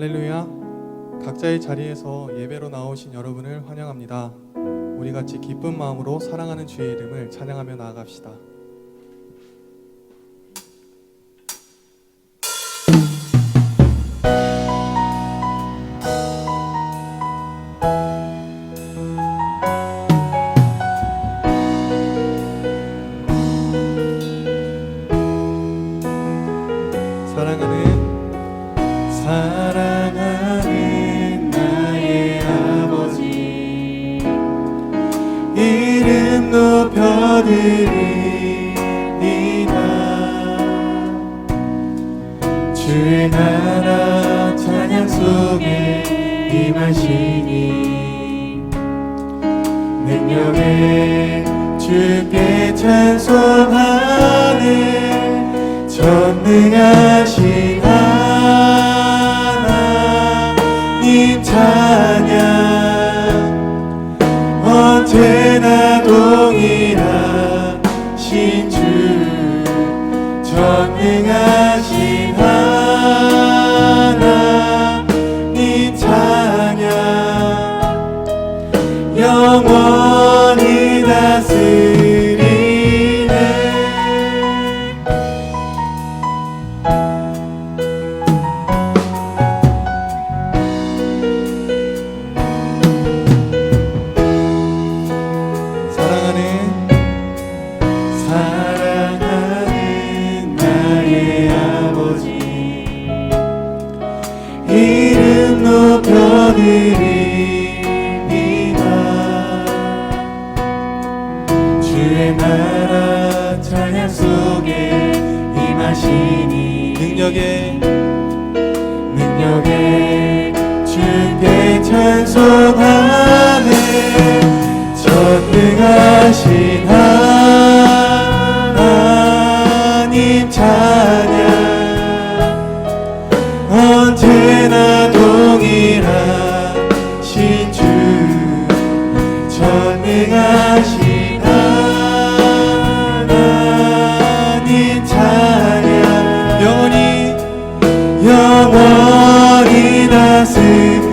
할렐루야. 각자의 자리에서 예배로 나오신 여러분을 환영합니다. 우리 같이 기쁜 마음으로 사랑하는 주의 이름을 찬양하며 나아갑시다. 사랑하는 나의 아버지, 이름 높여드리리다. 주의 나라 찬양 속에 임하시니 능력에 주께 찬송하네. 전능하신 하나님 찬양, 언제나 동일하신 주, 전능하신 하나님 찬양, 영원히 다스리네. 사랑하는 나의 아버지, 이름 높여드리리다. 주의 나라 찬양 속에 임하시니 능력에 주께 찬송하네. 전능하신 하나님 찬양, 언제나 동일하신 주, 전능하신 하나님 찬양, 영원히 다스리네.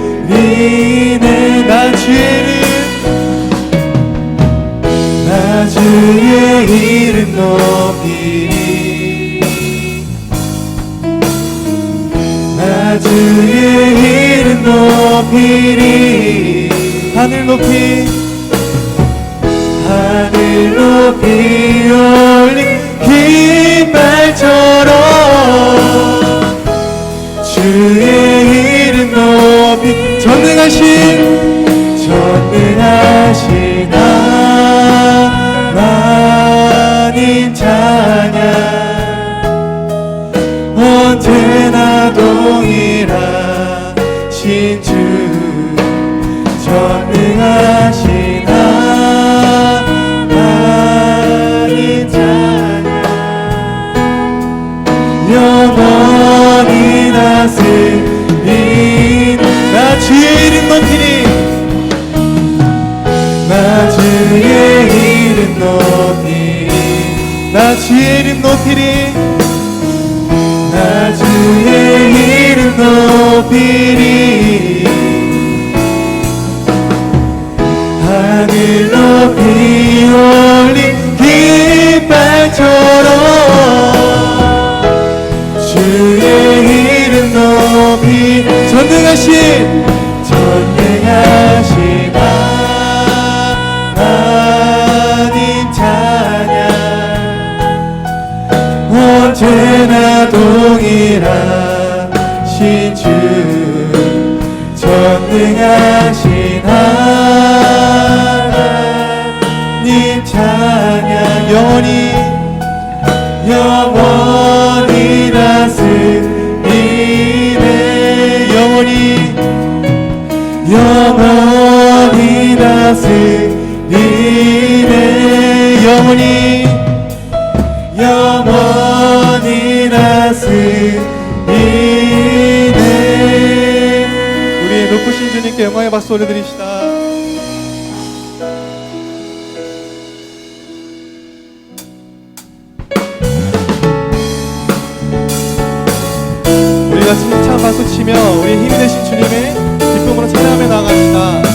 나 주의 이름 높이리, 나 주의 이름 높이리. 하늘 높이 올린 깃발처럼 주의 이름 높이. 전능하신 하나님 찬양, 언제나 동일하신 주, 전능하신 하나님 찬양, 영원히 다스리네. 나 주의 이름 높이리, 나 주의 이름 높이리, 나 주의 이름 높이리, 나 주의 이름 높이리. 하늘 높이 올린 깃발처럼 주의 이름 높이. 전능하신 하나님 찬양, 언제나 동일하신 주, 전능하신 하나님 찬양, 영원히 다스리네. 영원히 다스리네. 영원히 다스리네. 우리의 높으신 주님께 영광의 박수 올려드립시다. 우리 같이 힘찬 박수 치며 우리 힘이 되신 주님의 기쁨으로 찬양하며 나아갑니다.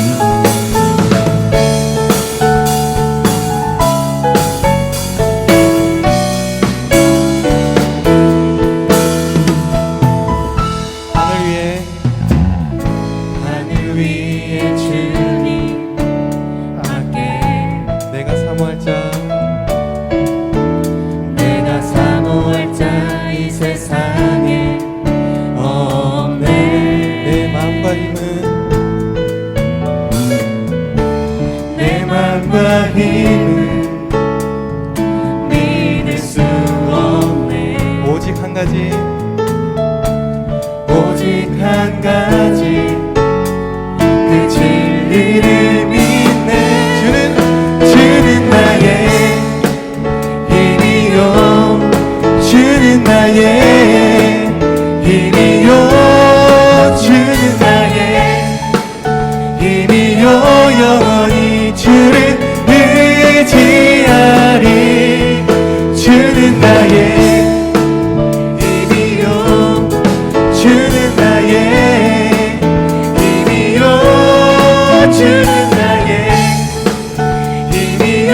힘은 믿을 수 없네. 오직 한 가지 그 진리를 믿네. 주는 나의 힘이요, 주는 나의 힘이요, 주는 나의 힘이요. 영원히 주를 의지하리. 주는 나의 힘이요, 주는 나의 힘이요, 주는 나의 힘이요.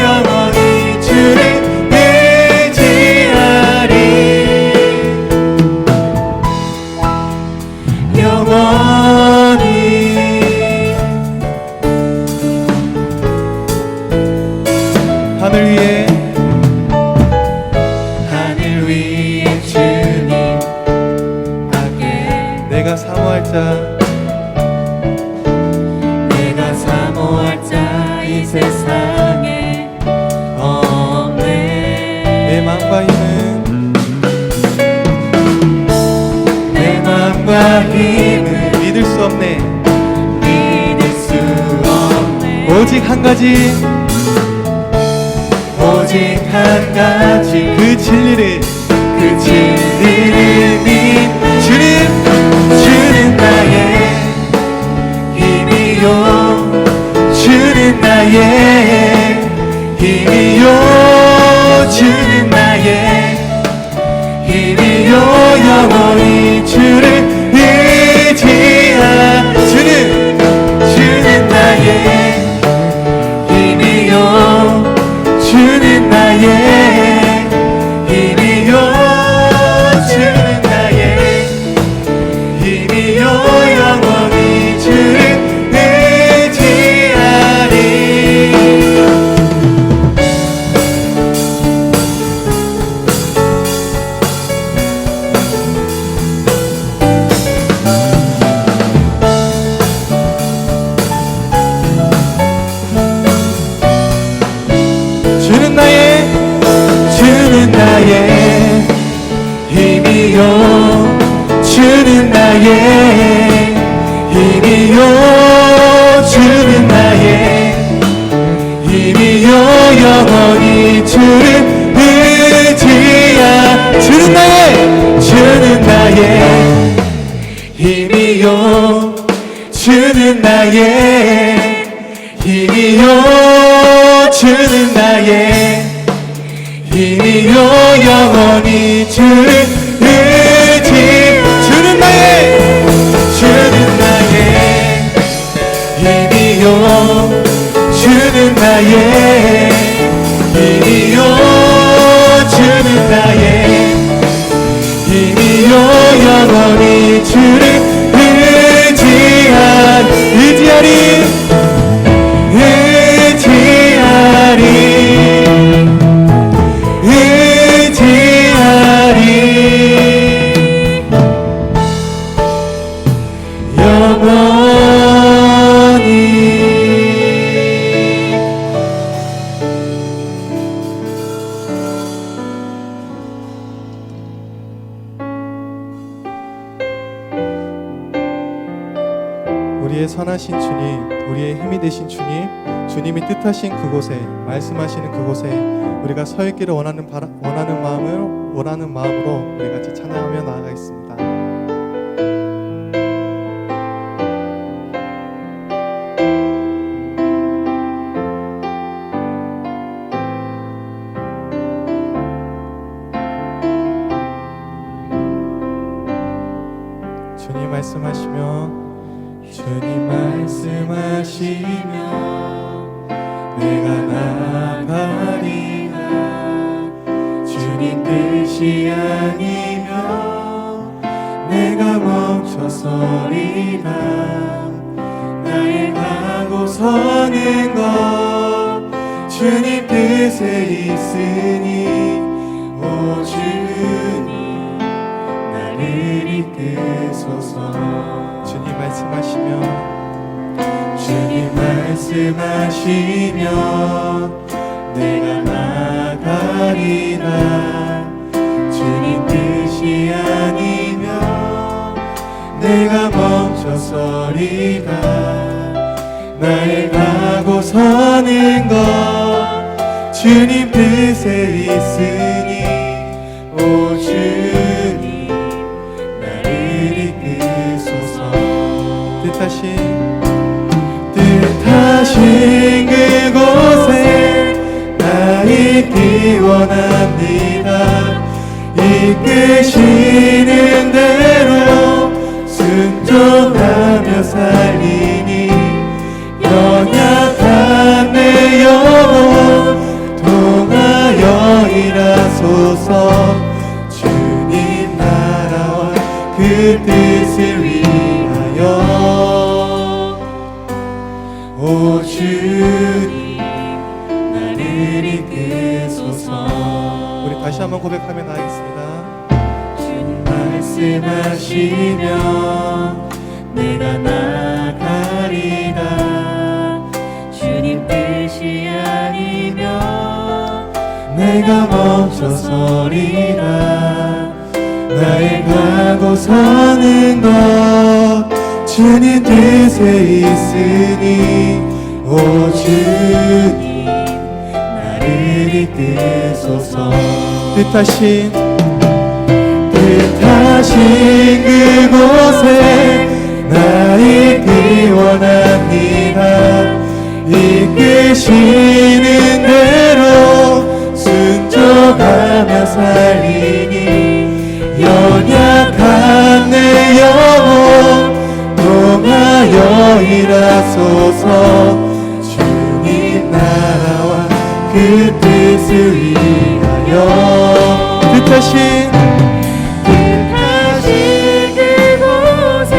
영원히 주를 의지하리. 영원히 하늘 위에 주님 밖에 내가 사모할 자 이 세상에 없네. 내 마음과 힘은 믿을 수 없네. 오직 한 가지 그 진리를 믿네. 주는 나의 힘이요, 주는 나의 힘이요, 주는 나의 힘이요. 영원히 주를 의지하. 주는 나의 힘이요, 주는 나의 힘이요, 주는 나의 힘이요. 영원히 주를 의지하리. 주는 나의 힘이요, 주는 나의 힘이요, 주는 나의 힘이요. 영원히 주를 의지하. 주는 나의 힘이요, 주는 나의 힘이요, 주는 나의 힘이요. 영원히 주를 의지. 주는 나의 힘이요, 주는 나의 힘이요, 주는 나의 힘이요. 영원히 주를 의지하리. 우리의 선하신 주님, 우리의 힘이 되신 주님, 주님이 뜻하신 그곳에, 말씀하시는 그곳에 우리가 서 있기를 원하는 마음으로 우리 같이 찬양하며 나아가겠습니다. 말씀하시며 주님 말씀하시며 내가 나가리라. 주님 뜻이 아니면 내가 멈춰서리라. 나의 가고 서는 것 주님 뜻에 있으니 오 주님 나를 이끄소서. 주님 말씀하시며 주님 말씀하시며 내가 나가리라. 주님 뜻이 아니면 내가 멈춰서리라. 나의 가고 서는 것 주님 뜻에 있으니 오 주님 나를 이끄소서. 뜻하신 그곳에 나 있기 원합니다. 이끄시는 대로 순종하며 살리니 연약한 내 영혼 통하여 일하소서. 주님 나라와 그 뜻을 위하여 오 주님 나를 이끄소서. 우리 다시 한번 고백하며 나가겠습니다. 주님 말씀하시며 내가 나가리라. 주님 뜻이 아니면 내가 멈춰서리라. 나의 가고 서는 것 주님 뜻에 있으니 오 주님 나를 이끄소서. 뜻하신 그곳에 나 있기 원합니다. 이끄시는 대로 순종하며 살리니 연약한 내 영혼 통하여 일하소서. 주님 나라와 그 뜻을 위하여 뜻하신 그곳에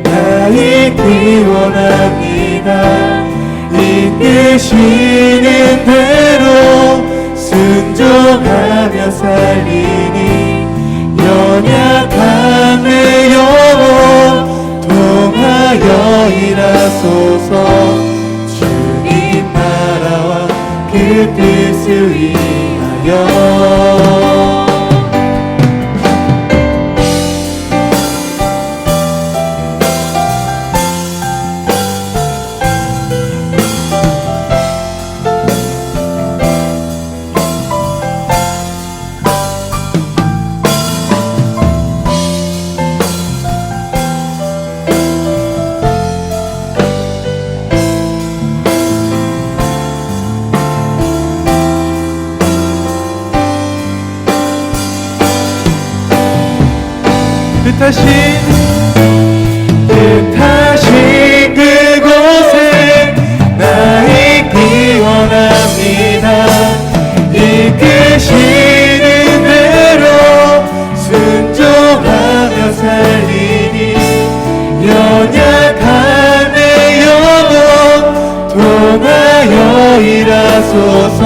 나 있기 원합니다. 이끄시는 대로 순종하며 살리니 연약한 내 영혼 통하여 일하소서. 주님 나라와 그 뜻을 위하여 뜻하신 그곳에 나 있기 원합니다. 이끄시는 대로 순종하며 살리니 연약한 내 영혼 통하여 일하소서.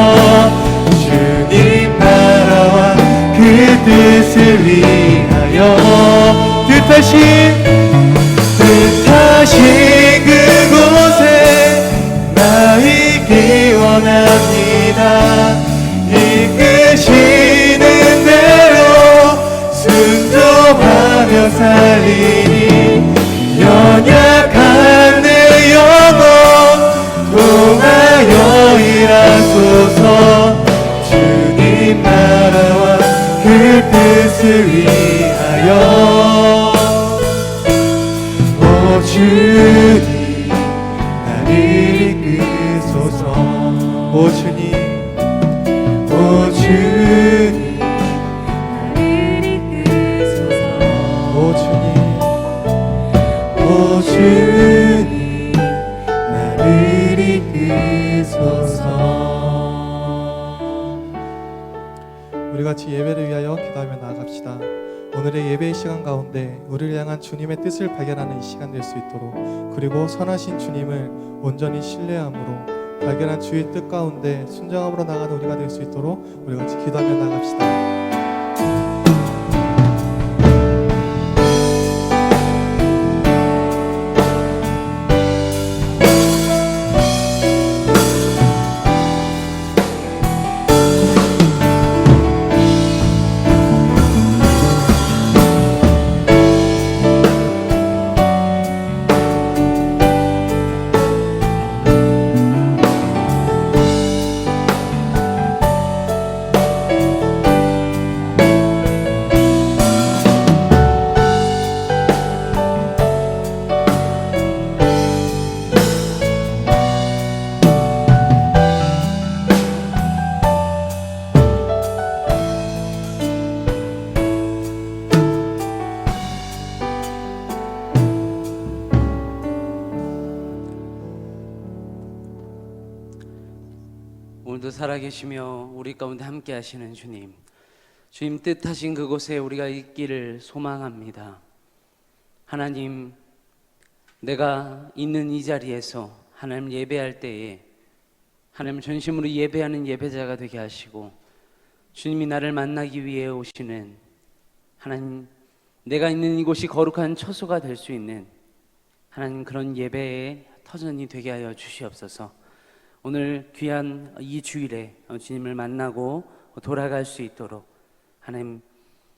주님 나라와 그 뜻을 위하여 뜻하신 그곳에 나 있기 원합니다. 이끄시는 대로 순종하며 살리니 연약한 내 영혼 통하여 일하소서. 주님 나라와 그 뜻을 위하여 오 주님 나를 이끄소서. 오 주님 오 주님 나를 이끄소서. 오 주님 우리 같이 예배를 위하여 기도하며 나아갑시다. 오늘의 예배의 시간 가운데 우리를 향한 주님의 뜻을 발견하는 이 시간 될 수 있도록, 그리고 선하신 주님을 온전히 신뢰함으로 발견한 주의 뜻 가운데 순종함으로 나가는 우리가 될 수 있도록 우리 같이 기도하며 나갑시다. 오늘도 살아계시며 우리 가운데 함께 하시는 주님, 주님 뜻하신 그곳에 우리가 있기를 소망합니다. 하나님, 내가 있는 이 자리에서 하나님 예배할 때에 하나님 전심으로 예배하는 예배자가 되게 하시고, 주님이 나를 만나기 위해 오시는 하나님, 내가 있는 이곳이 거룩한 처소가 될 수 있는 하나님 그런 예배의 터전이 되게 하여 주시옵소서. 오늘 귀한 이 주일에 주님을 만나고 돌아갈 수 있도록 하나님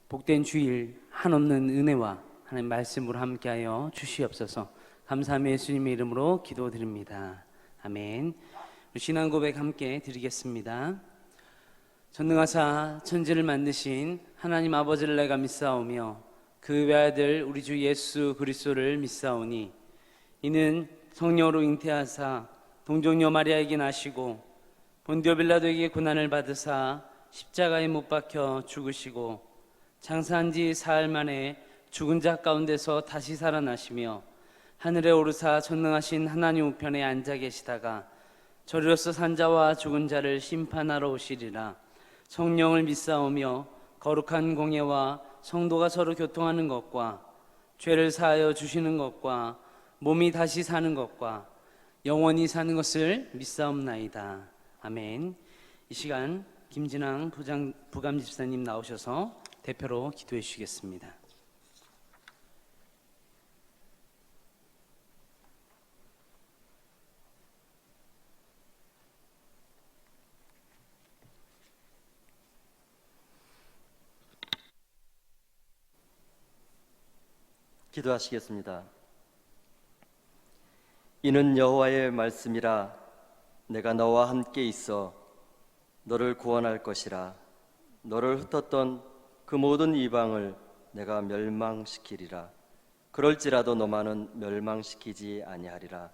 복된 주일 한없는 은혜와 하나님 말씀으로 함께하여 주시옵소서. 감사하며 예수님의 이름으로 기도드립니다. 아멘. 신앙 고백 함께 드리겠습니다. 전능하사 천지를 만드신 하나님 아버지를 내가 믿사오며 그 외아들 우리 주 예수 그리스도를 믿사오니 이는 성령으로 잉태하사 동정녀 마리아에게 나시고 본디오 빌라도에게 고난을 받으사 십자가에 못 박혀 죽으시고 장사한 지 사흘 만에 죽은 자 가운데서 다시 살아나시며 하늘에 오르사 전능하신 하나님 우편에 앉아 계시다가 저리로서 산자와 죽은 자를 심판하러 오시리라. 성령을 믿사오며 거룩한 공예와 성도가 서로 교통하는 것과 죄를 사하여 주시는 것과 몸이 다시 사는 것과 영원히 사는 것을 믿사옵나이다. 아멘. 이 시간 김진왕 부감 집사님 나오셔서 대표로 기도해 주시겠습니다. 기도하시겠습니다. 이는 여호와의 말씀이라. 내가 너와 함께 있어 너를 구원할 것이라. 너를 흩었던 그 모든 이방을 내가 멸망시키리라. 그럴지라도 너만은 멸망시키지 아니하리라.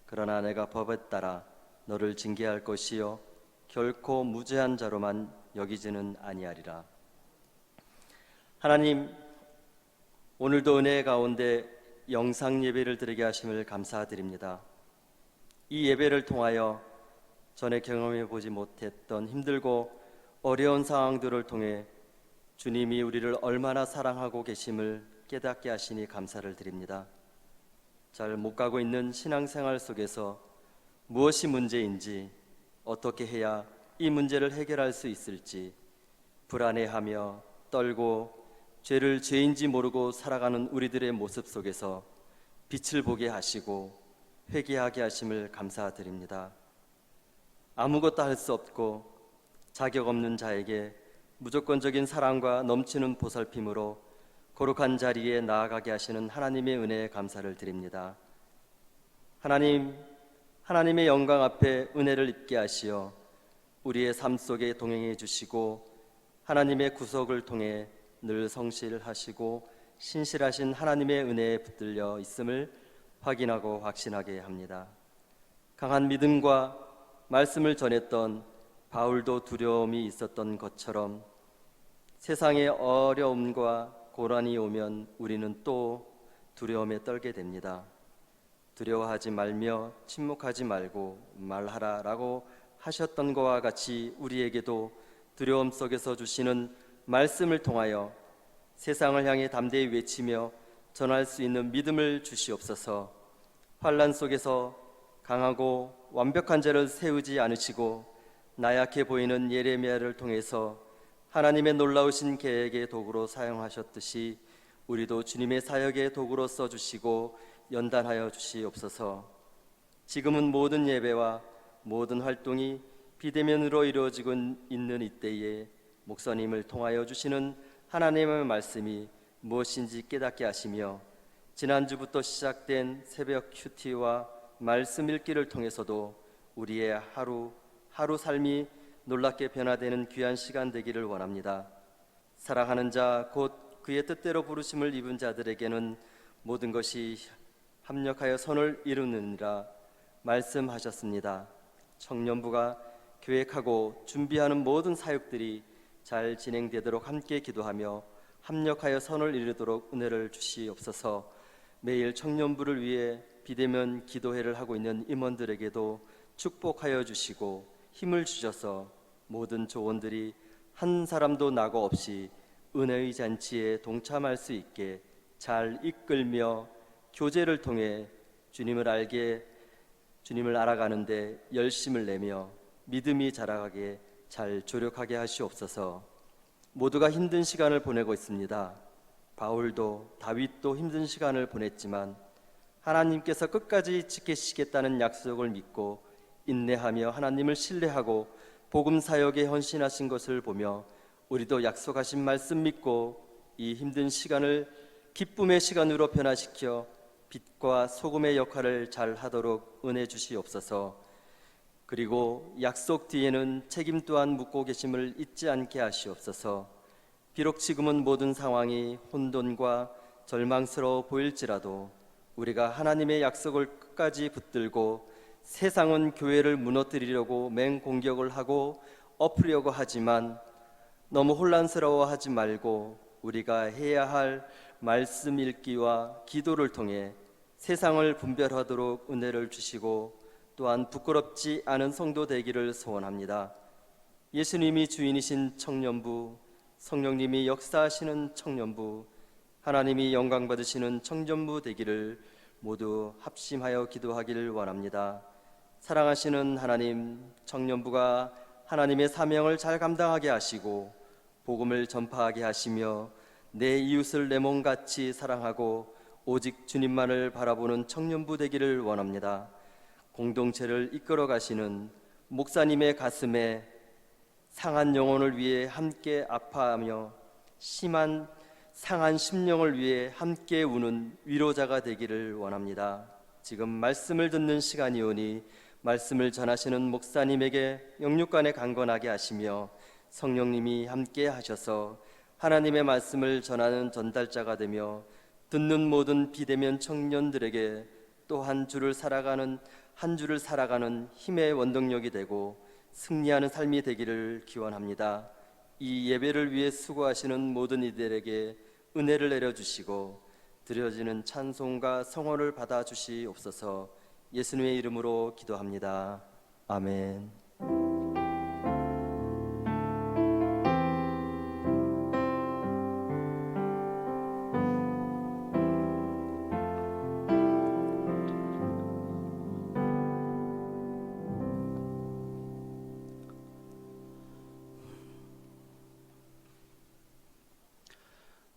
그러나 내가 법에 따라 너를 징계할 것이요 결코 무죄한 자로만 여기지는 아니하리라. 하나님, 오늘도 은혜 가운데 영상 예배를 드리게 하심을 감사드립니다. 이 예배를 통하여 전에 경험해 보지 못했던 힘들고 어려운 상황들을 통해 주님이 우리를 얼마나 사랑하고 계심을 깨닫게 하시니 감사를 드립니다. 잘 못 가고 있는 신앙생활 속에서 무엇이 문제인지, 어떻게 해야 이 문제를 해결할 수 있을지 불안해하며 떨고 죄를 죄인지 모르고 살아가는 우리들의 모습 속에서 빛을 보게 하시고 회개하게 하심을 감사드립니다. 아무것도 할 수 없고 자격 없는 자에게 무조건적인 사랑과 넘치는 보살핌으로 거룩한 자리에 나아가게 하시는 하나님의 은혜에 감사를 드립니다. 하나님, 하나님의 영광 앞에 은혜를 입게 하시어 우리의 삶 속에 동행해 주시고 하나님의 구속을 통해 늘 성실하시고 신실하신 하나님의 은혜에 붙들려 있음을 확인하고 확신하게 합니다. 강한 믿음과 말씀을 전했던 바울도 두려움이 있었던 것처럼 세상의 어려움과 고난이 오면 우리는 또 두려움에 떨게 됩니다. 두려워하지 말며 침묵하지 말고 말하라라고 하셨던 것과 같이 우리에게도 두려움 속에서 주시는 말씀을 통하여 세상을 향해 담대히 외치며 전할 수 있는 믿음을 주시옵소서. 환난 속에서 강하고 완벽한 자를 세우지 않으시고 나약해 보이는 예레미야를 통해서 하나님의 놀라우신 계획의 도구로 사용하셨듯이 우리도 주님의 사역의 도구로 써주시고 연단하여 주시옵소서. 지금은 모든 예배와 모든 활동이 비대면으로 이루어지고 있는 이때에 목사님을 통하여 주시는 하나님의 말씀이 무엇인지 깨닫게 하시며 지난주부터 시작된 새벽 큐티와 말씀 읽기를 통해서도 우리의 하루 삶이 놀랍게 변화되는 귀한 시간 되기를 원합니다. 사랑하는 자 곧 그의 뜻대로 부르심을 입은 자들에게는 모든 것이 합력하여 선을 이루느니라 말씀하셨습니다. 청년부가 계획하고 준비하는 모든 사역들이 잘 진행되도록 함께 기도하며 합력하여 선을 이루도록 은혜를 주시옵소서. 매일 청년부를 위해 비대면 기도회를 하고 있는 임원들에게도 축복하여 주시고 힘을 주셔서 모든 조원들이 한 사람도 낙오 없이 은혜의 잔치에 동참할 수 있게 잘 이끌며 교제를 통해 주님을 알아가는데 열심을 내며 믿음이 자라가게 잘 조력하게 하시옵소서. 모두가 힘든 시간을 보내고 있습니다. 바울도 다윗도 힘든 시간을 보냈지만 하나님께서 끝까지 지키시겠다는 약속을 믿고 인내하며 하나님을 신뢰하고 복음 사역에 헌신하신 것을 보며 우리도 약속하신 말씀 믿고 이 힘든 시간을 기쁨의 시간으로 변화시켜 빛과 소금의 역할을 잘 하도록 은혜 주시옵소서. 그리고 약속 뒤에는 책임 또한 묻고 계심을 잊지 않게 하시옵소서. 비록 지금은 모든 상황이 혼돈과 절망스러워 보일지라도 우리가 하나님의 약속을 끝까지 붙들고 세상은 교회를 무너뜨리려고 맹공격을 하고 엎으려고 하지만 너무 혼란스러워하지 말고 우리가 해야 할 말씀 읽기와 기도를 통해 세상을 분별하도록 은혜를 주시고 또한 부끄럽지 않은 성도 되기를 소원합니다. 예수님이 주인이신 청년부, 성령님이 역사하시는 청년부, 하나님이 영광 받으시는 청년부 되기를 모두 합심하여 기도하기를 원합니다. 사랑하시는 하나님, 청년부가 하나님의 사명을 잘 감당하게 하시고 복음을 전파하게 하시며 내 이웃을 내 몸같이 사랑하고 오직 주님만을 바라보는 청년부 되기를 원합니다. 공동체를 이끌어 가시는 목사님의 가슴에 상한 영혼을 위해 함께 아파하며 심한 상한 심령을 위해 함께 우는 위로자가 되기를 원합니다. 지금 말씀을 듣는 시간이오니 말씀을 전하시는 목사님에게 영육간에 강건하게 하시며 성령님이 함께 하셔서 하나님의 말씀을 전하는 전달자가 되며 듣는 모든 비대면 청년들에게 또 한 주를 살아가는 힘의 원동력이 되고 승리하는 삶이 되기를 기원합니다. 이 예배를 위해 수고하시는 모든 이들에게 은혜를 내려주시고 드려지는 찬송과 성원을 받아 주시옵소서. 예수님의 이름으로 기도합니다. 아멘.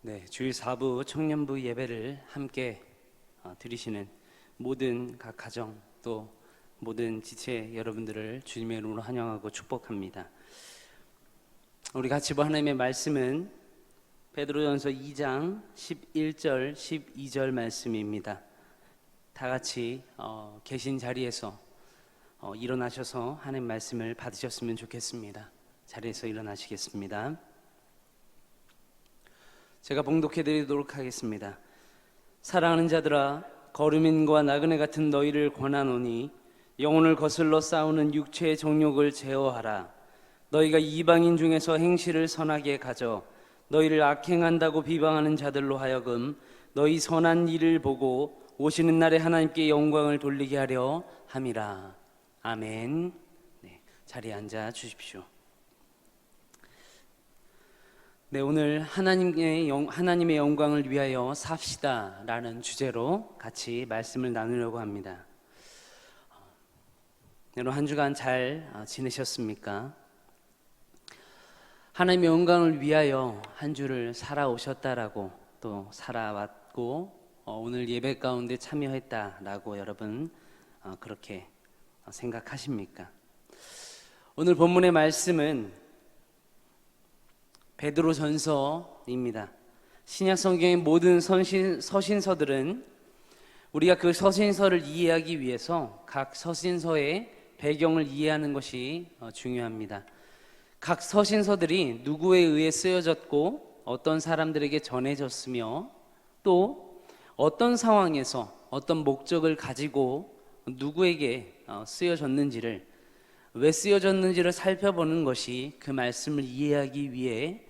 네, 주일 4부 청년부 예배를 함께 드리시는 모든 각 가정 또 모든 지체 여러분들을 주님의 이름으로 환영하고 축복합니다. 우리 같이 볼 하나님의 말씀은 베드로전서 2장 11절 12절 말씀입니다. 다 같이 계신 자리에서 일어나셔서 하나님 말씀을 받으셨으면 좋겠습니다. 자리에서 일어나시겠습니다. 제가 봉독해 드리도록 하겠습니다. 사랑하는 자들아, 거루민과 나그네 같은 너희를 권하노니 영혼을 거슬러 싸우는 육체의 정욕을 제어하라. 너희가 이방인 중에서 행실을 선하게 가져 너희를 악행한다고 비방하는 자들로 하여금 너희 선한 일을 보고 오시는 날에 하나님께 영광을 돌리게 하려 함이라. 아멘. 네, 자리에 앉아 주십시오. 네, 오늘 하나님의 영광을 위하여 삽시다라는 주제로 같이 말씀을 나누려고 합니다. 여러분 한 주간 잘 지내셨습니까? 하나님의 영광을 위하여 한 주를 살아오셨다라고 또 살아왔고 오늘 예배 가운데 참여했다라고 여러분 그렇게 생각하십니까? 오늘 본문의 말씀은 베드로전서입니다. 신약 성경의 모든 서신서들은 우리가 그 서신서를 이해하기 위해서 각 서신서의 배경을 이해하는 것이 중요합니다. 각 서신서들이 누구에 의해 쓰여졌고 어떤 사람들에게 전해졌으며 또 어떤 상황에서 어떤 목적을 가지고 누구에게 쓰여졌는지를 왜 쓰여졌는지를 살펴보는 것이 그 말씀을 이해하기 위해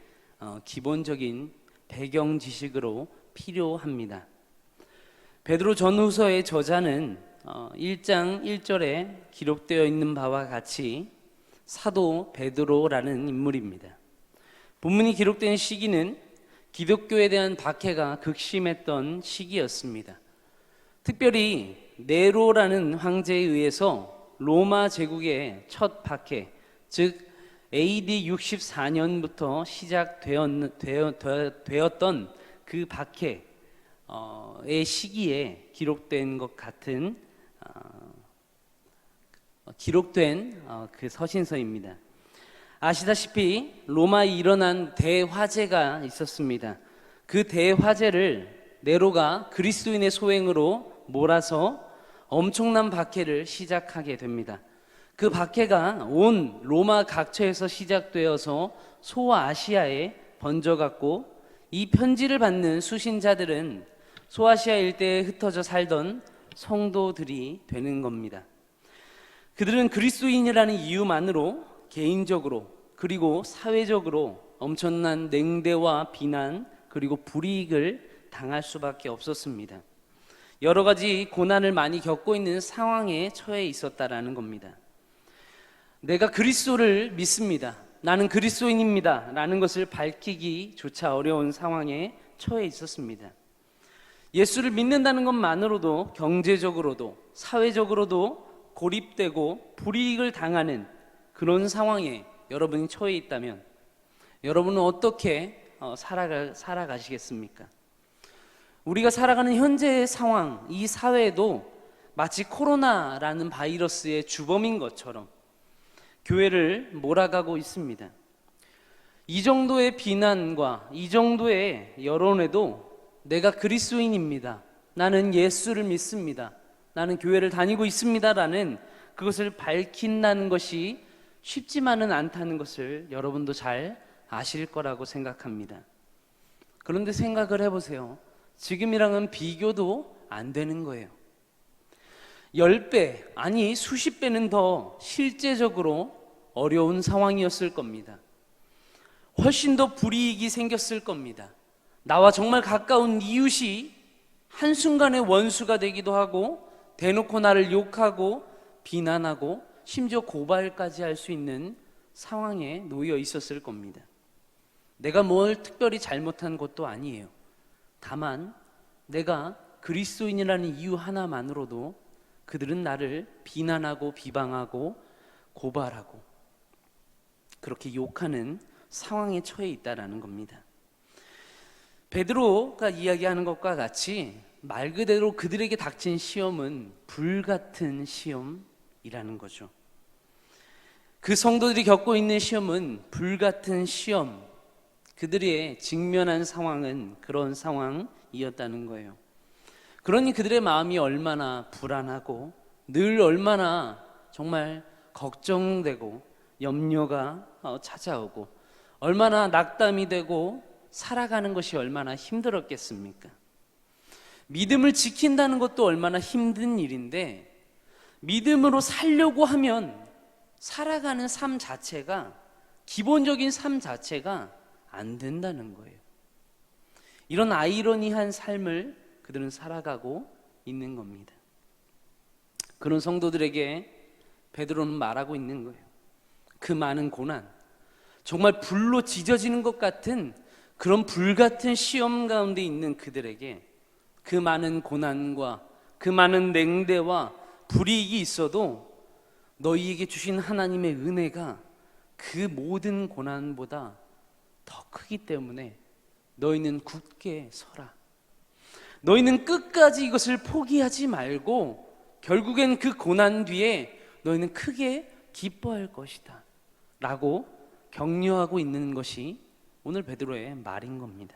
기본적인 배경 지식으로 필요합니다. 베드로 전후서의 저자는 1장 1절에 기록되어 있는 바와 같이 사도 베드로라는 인물입니다. 본문이 기록된 시기는 기독교에 대한 박해가 극심했던 시기였습니다. 특별히 네로라는 황제에 의해서 로마 제국의 첫 박해, 즉 AD 64년부터 시작되었던 그 박해의 시기에 기록된 것 같은 그 서신서입니다. 아시다시피 로마에 일어난 대화재가 있었습니다. 그 대화재를 네로가 그리스도인의 소행으로 몰아서 엄청난 박해를 시작하게 됩니다. 그 박해가 온 로마 각처에서 시작되어서 소아시아에 번져갔고 이 편지를 받는 수신자들은 소아시아 일대에 흩어져 살던 성도들이 되는 겁니다. 그들은 그리스도인이라는 이유만으로 개인적으로 그리고 사회적으로 엄청난 냉대와 비난 그리고 불이익을 당할 수밖에 없었습니다. 여러 가지 고난을 많이 겪고 있는 상황에 처해 있었다라는 겁니다. 내가 그리스도를 믿습니다. 나는 그리스도인입니다. 라는 것을 밝히기조차 어려운 상황에 처해 있었습니다. 예수를 믿는다는 것만으로도 경제적으로도 사회적으로도 고립되고 불이익을 당하는 그런 상황에 여러분이 처해 있다면 여러분은 어떻게 살아가시겠습니까? 우리가 살아가는 현재의 상황, 이 사회도 마치 코로나라는 바이러스의 주범인 것처럼 교회를 몰아가고 있습니다. 이 정도의 비난과 이 정도의 여론에도 내가 그리스도인입니다. 나는 예수를 믿습니다. 나는 교회를 다니고 있습니다라는 그것을 밝힌다는 것이 쉽지만은 않다는 것을 여러분도 잘 아실 거라고 생각합니다. 그런데 생각을 해보세요. 지금이랑은 비교도 안 되는 거예요. 10배, 아니 수십 배는 더 실제적으로 어려운 상황이었을 겁니다. 훨씬 더 불이익이 생겼을 겁니다. 나와 정말 가까운 이웃이 한순간에 원수가 되기도 하고 대놓고 나를 욕하고 비난하고 심지어 고발까지 할 수 있는 상황에 놓여 있었을 겁니다. 내가 뭘 특별히 잘못한 것도 아니에요. 다만 내가 그리스도인이라는 이유 하나만으로도 그들은 나를 비난하고 비방하고 고발하고 그렇게 욕하는 상황에 처해 있다라는 겁니다. 베드로가 이야기하는 것과 같이 말 그대로 그들에게 닥친 시험은 불같은 시험이라는 거죠. 그 성도들이 겪고 있는 시험은 불같은 시험, 그들이 직면한 상황은 그런 상황이었다는 거예요. 그러니 그들의 마음이 얼마나 불안하고 늘 얼마나 정말 걱정되고 염려가 찾아오고 얼마나 낙담이 되고 살아가는 것이 얼마나 힘들었겠습니까? 믿음을 지킨다는 것도 얼마나 힘든 일인데 믿음으로 살려고 하면 살아가는 삶 자체가 기본적인 삶 자체가 안 된다는 거예요. 이런 아이러니한 삶을 그들은 살아가고 있는 겁니다. 그런 성도들에게 베드로는 말하고 있는 거예요. 그 많은 고난, 정말 불로 지져지는 것 같은 그런 불같은 시험 가운데 있는 그들에게 그 많은 고난과 그 많은 냉대와 불이익이 있어도 너희에게 주신 하나님의 은혜가 그 모든 고난보다 더 크기 때문에 너희는 굳게 서라. 너희는 끝까지 이것을 포기하지 말고 결국엔 그 고난 뒤에 너희는 크게 기뻐할 것이다 라고 격려하고 있는 것이 오늘 베드로의 말인 겁니다.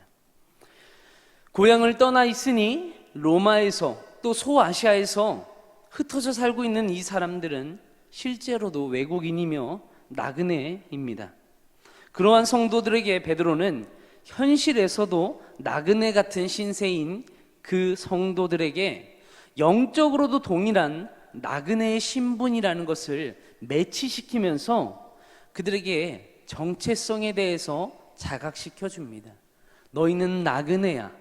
고향을 떠나 있으니 로마에서 또 소아시아에서 흩어져 살고 있는 이 사람들은 실제로도 외국인이며 나그네입니다. 그러한 성도들에게 베드로는 현실에서도 나그네 같은 신세인 그 성도들에게 영적으로도 동일한 나그네의 신분이라는 것을 매치시키면서 그들에게 정체성에 대해서 자각시켜 줍니다. 너희는 나그네야.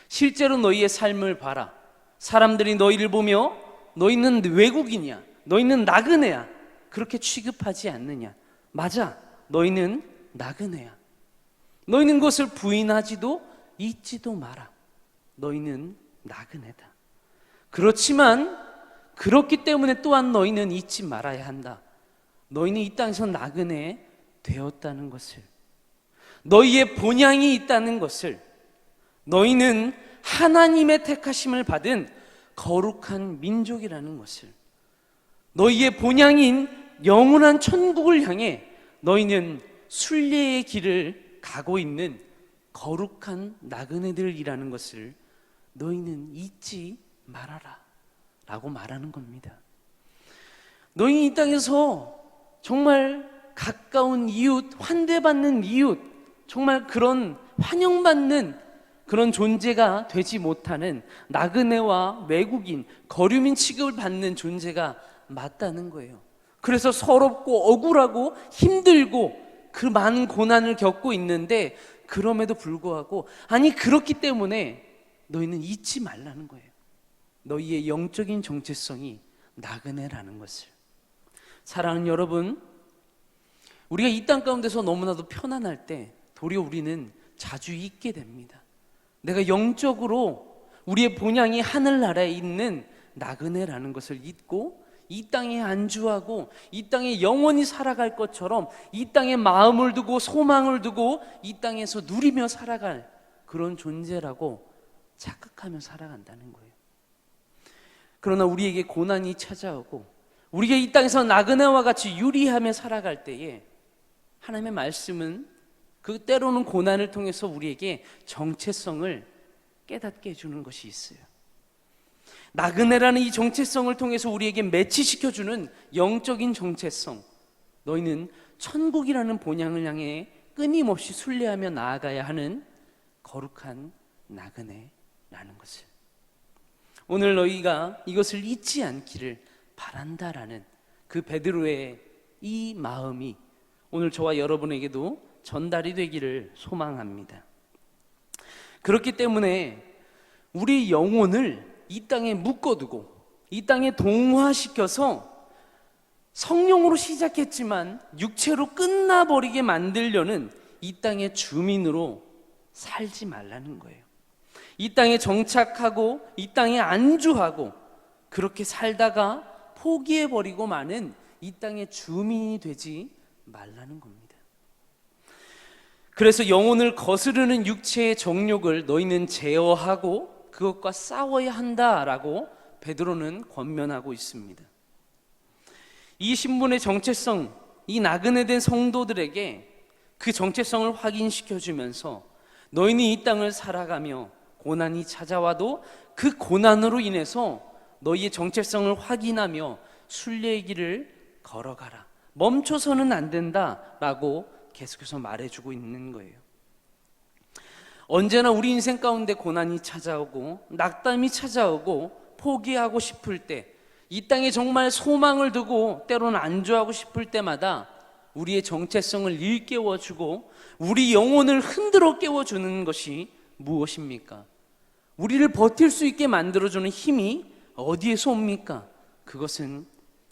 실제로 너희의 삶을 봐라. 사람들이 너희를 보며 너희는 외국인이야, 너희는 나그네야, 그렇게 취급하지 않느냐. 맞아, 너희는 나그네야. 너희는 그것을 부인하지도 잊지도 마라. 너희는 나그네다. 그렇지만 그렇기 때문에 또한 너희는 잊지 말아야 한다. 너희는 이 땅에서 나그네 되었다는 것을, 너희의 본향이 있다는 것을, 너희는 하나님의 택하심을 받은 거룩한 민족이라는 것을, 너희의 본향인 영원한 천국을 향해 너희는 순례의 길을 가고 있는 거룩한 나그네들이라는 것을 너희는 잊지 말아라 라고 말하는 겁니다. 너희 이 땅에서 정말 가까운 이웃, 환대받는 이웃, 정말 그런 환영받는 그런 존재가 되지 못하는 나그네와 외국인, 거류민 취급을 받는 존재가 맞다는 거예요. 그래서 서럽고 억울하고 힘들고 그 많은 고난을 겪고 있는데, 그럼에도 불구하고 아니 그렇기 때문에 너희는 잊지 말라는 거예요. 너희의 영적인 정체성이 나그네라는 것을. 사랑하는 여러분, 우리가 이 땅 가운데서 너무나도 편안할 때 도리어 우리는 자주 잊게 됩니다. 내가 영적으로 우리의 본향이 하늘나라에 있는 나그네라는 것을 잊고 이 땅에 안주하고 이 땅에 영원히 살아갈 것처럼 이 땅에 마음을 두고 소망을 두고 이 땅에서 누리며 살아갈 그런 존재라고 착각하며 살아간다는 거예요. 그러나 우리에게 고난이 찾아오고 우리가 이 땅에서 나그네와 같이 유리하며 살아갈 때에 하나님의 말씀은 그 때로는 고난을 통해서 우리에게 정체성을 깨닫게 해주는 것이 있어요. 나그네라는 이 정체성을 통해서 우리에게 매치시켜주는 영적인 정체성, 너희는 천국이라는 본향을 향해 끊임없이 순례하며 나아가야 하는 거룩한 나그네라는 것을, 오늘 너희가 이것을 잊지 않기를 바란다라는 그 베드로의 이 마음이 오늘 저와 여러분에게도 전달이 되기를 소망합니다. 그렇기 때문에 우리 영혼을 이 땅에 묶어두고 이 땅에 동화시켜서 성령으로 시작했지만 육체로 끝나버리게 만들려는 이 땅의 주민으로 살지 말라는 거예요. 이 땅에 정착하고 이 땅에 안주하고 그렇게 살다가 포기해버리고 마는 이 땅의 주민이 되지 말라는 겁니다. 그래서 영혼을 거스르는 육체의 정욕을 너희는 제어하고 그것과 싸워야 한다라고 베드로는 권면하고 있습니다. 이 신분의 정체성, 이 나그네된 성도들에게 그 정체성을 확인시켜주면서 너희는 이 땅을 살아가며 고난이 찾아와도 그 고난으로 인해서 너희의 정체성을 확인하며 순례의 길을 걸어가라, 멈춰서는 안 된다라고 계속해서 말해주고 있는 거예요. 언제나 우리 인생 가운데 고난이 찾아오고 낙담이 찾아오고 포기하고 싶을 때, 이 땅에 정말 소망을 두고 때로는 안주하고 싶을 때마다 우리의 정체성을 일깨워주고 우리 영혼을 흔들어 깨워주는 것이 무엇입니까? 우리를 버틸 수 있게 만들어주는 힘이 어디에서 옵니까? 그것은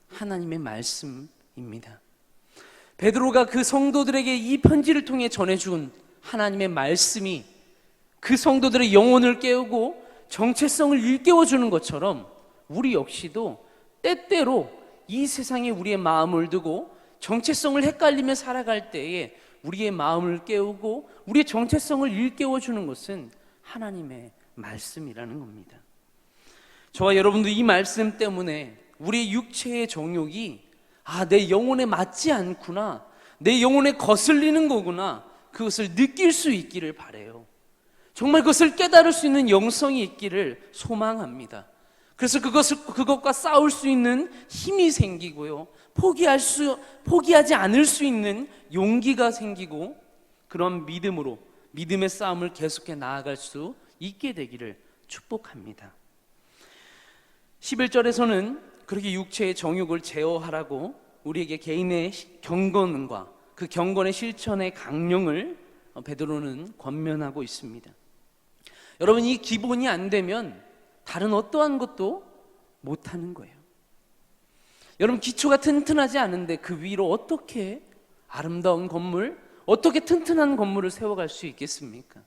하나님의 말씀입니다. 베드로가 그 성도들에게 이 편지를 통해 전해준 하나님의 말씀이 그 성도들의 영혼을 깨우고 정체성을 일깨워주는 것처럼 우리 역시도 때때로 이 세상에 우리의 마음을 두고 정체성을 헷갈리며 살아갈 때에 우리의 마음을 깨우고 우리의 정체성을 일깨워주는 것은 하나님의 말씀이라는 겁니다. 저와 여러분도 이 말씀 때문에 우리의 육체의 정욕이 내 영혼에 맞지 않구나, 내 영혼에 거슬리는 거구나, 그것을 느낄 수 있기를 바라요. 정말 그것을 깨달을 수 있는 영성이 있기를 소망합니다. 그래서 그것과 싸울 수 있는 힘이 생기고요, 포기하지 않을 수 있는 용기가 생기고, 그런 믿음으로 믿음의 싸움을 계속해 나아갈 수 있게 되기를 축복합니다. 11절에서는 그렇게 육체의 정욕을 제어하라고 우리에게 개인의 경건과 그 경건의 실천의 강령을 베드로는 권면하고 있습니다. 여러분, 이 기본이 안 되면 다른 어떠한 것도 못하는 거예요. 여러분, 기초가 튼튼하지 않은데 그 위로 어떻게 아름다운 건물, 어떻게 튼튼한 건물을 세워갈 수 있겠습니까?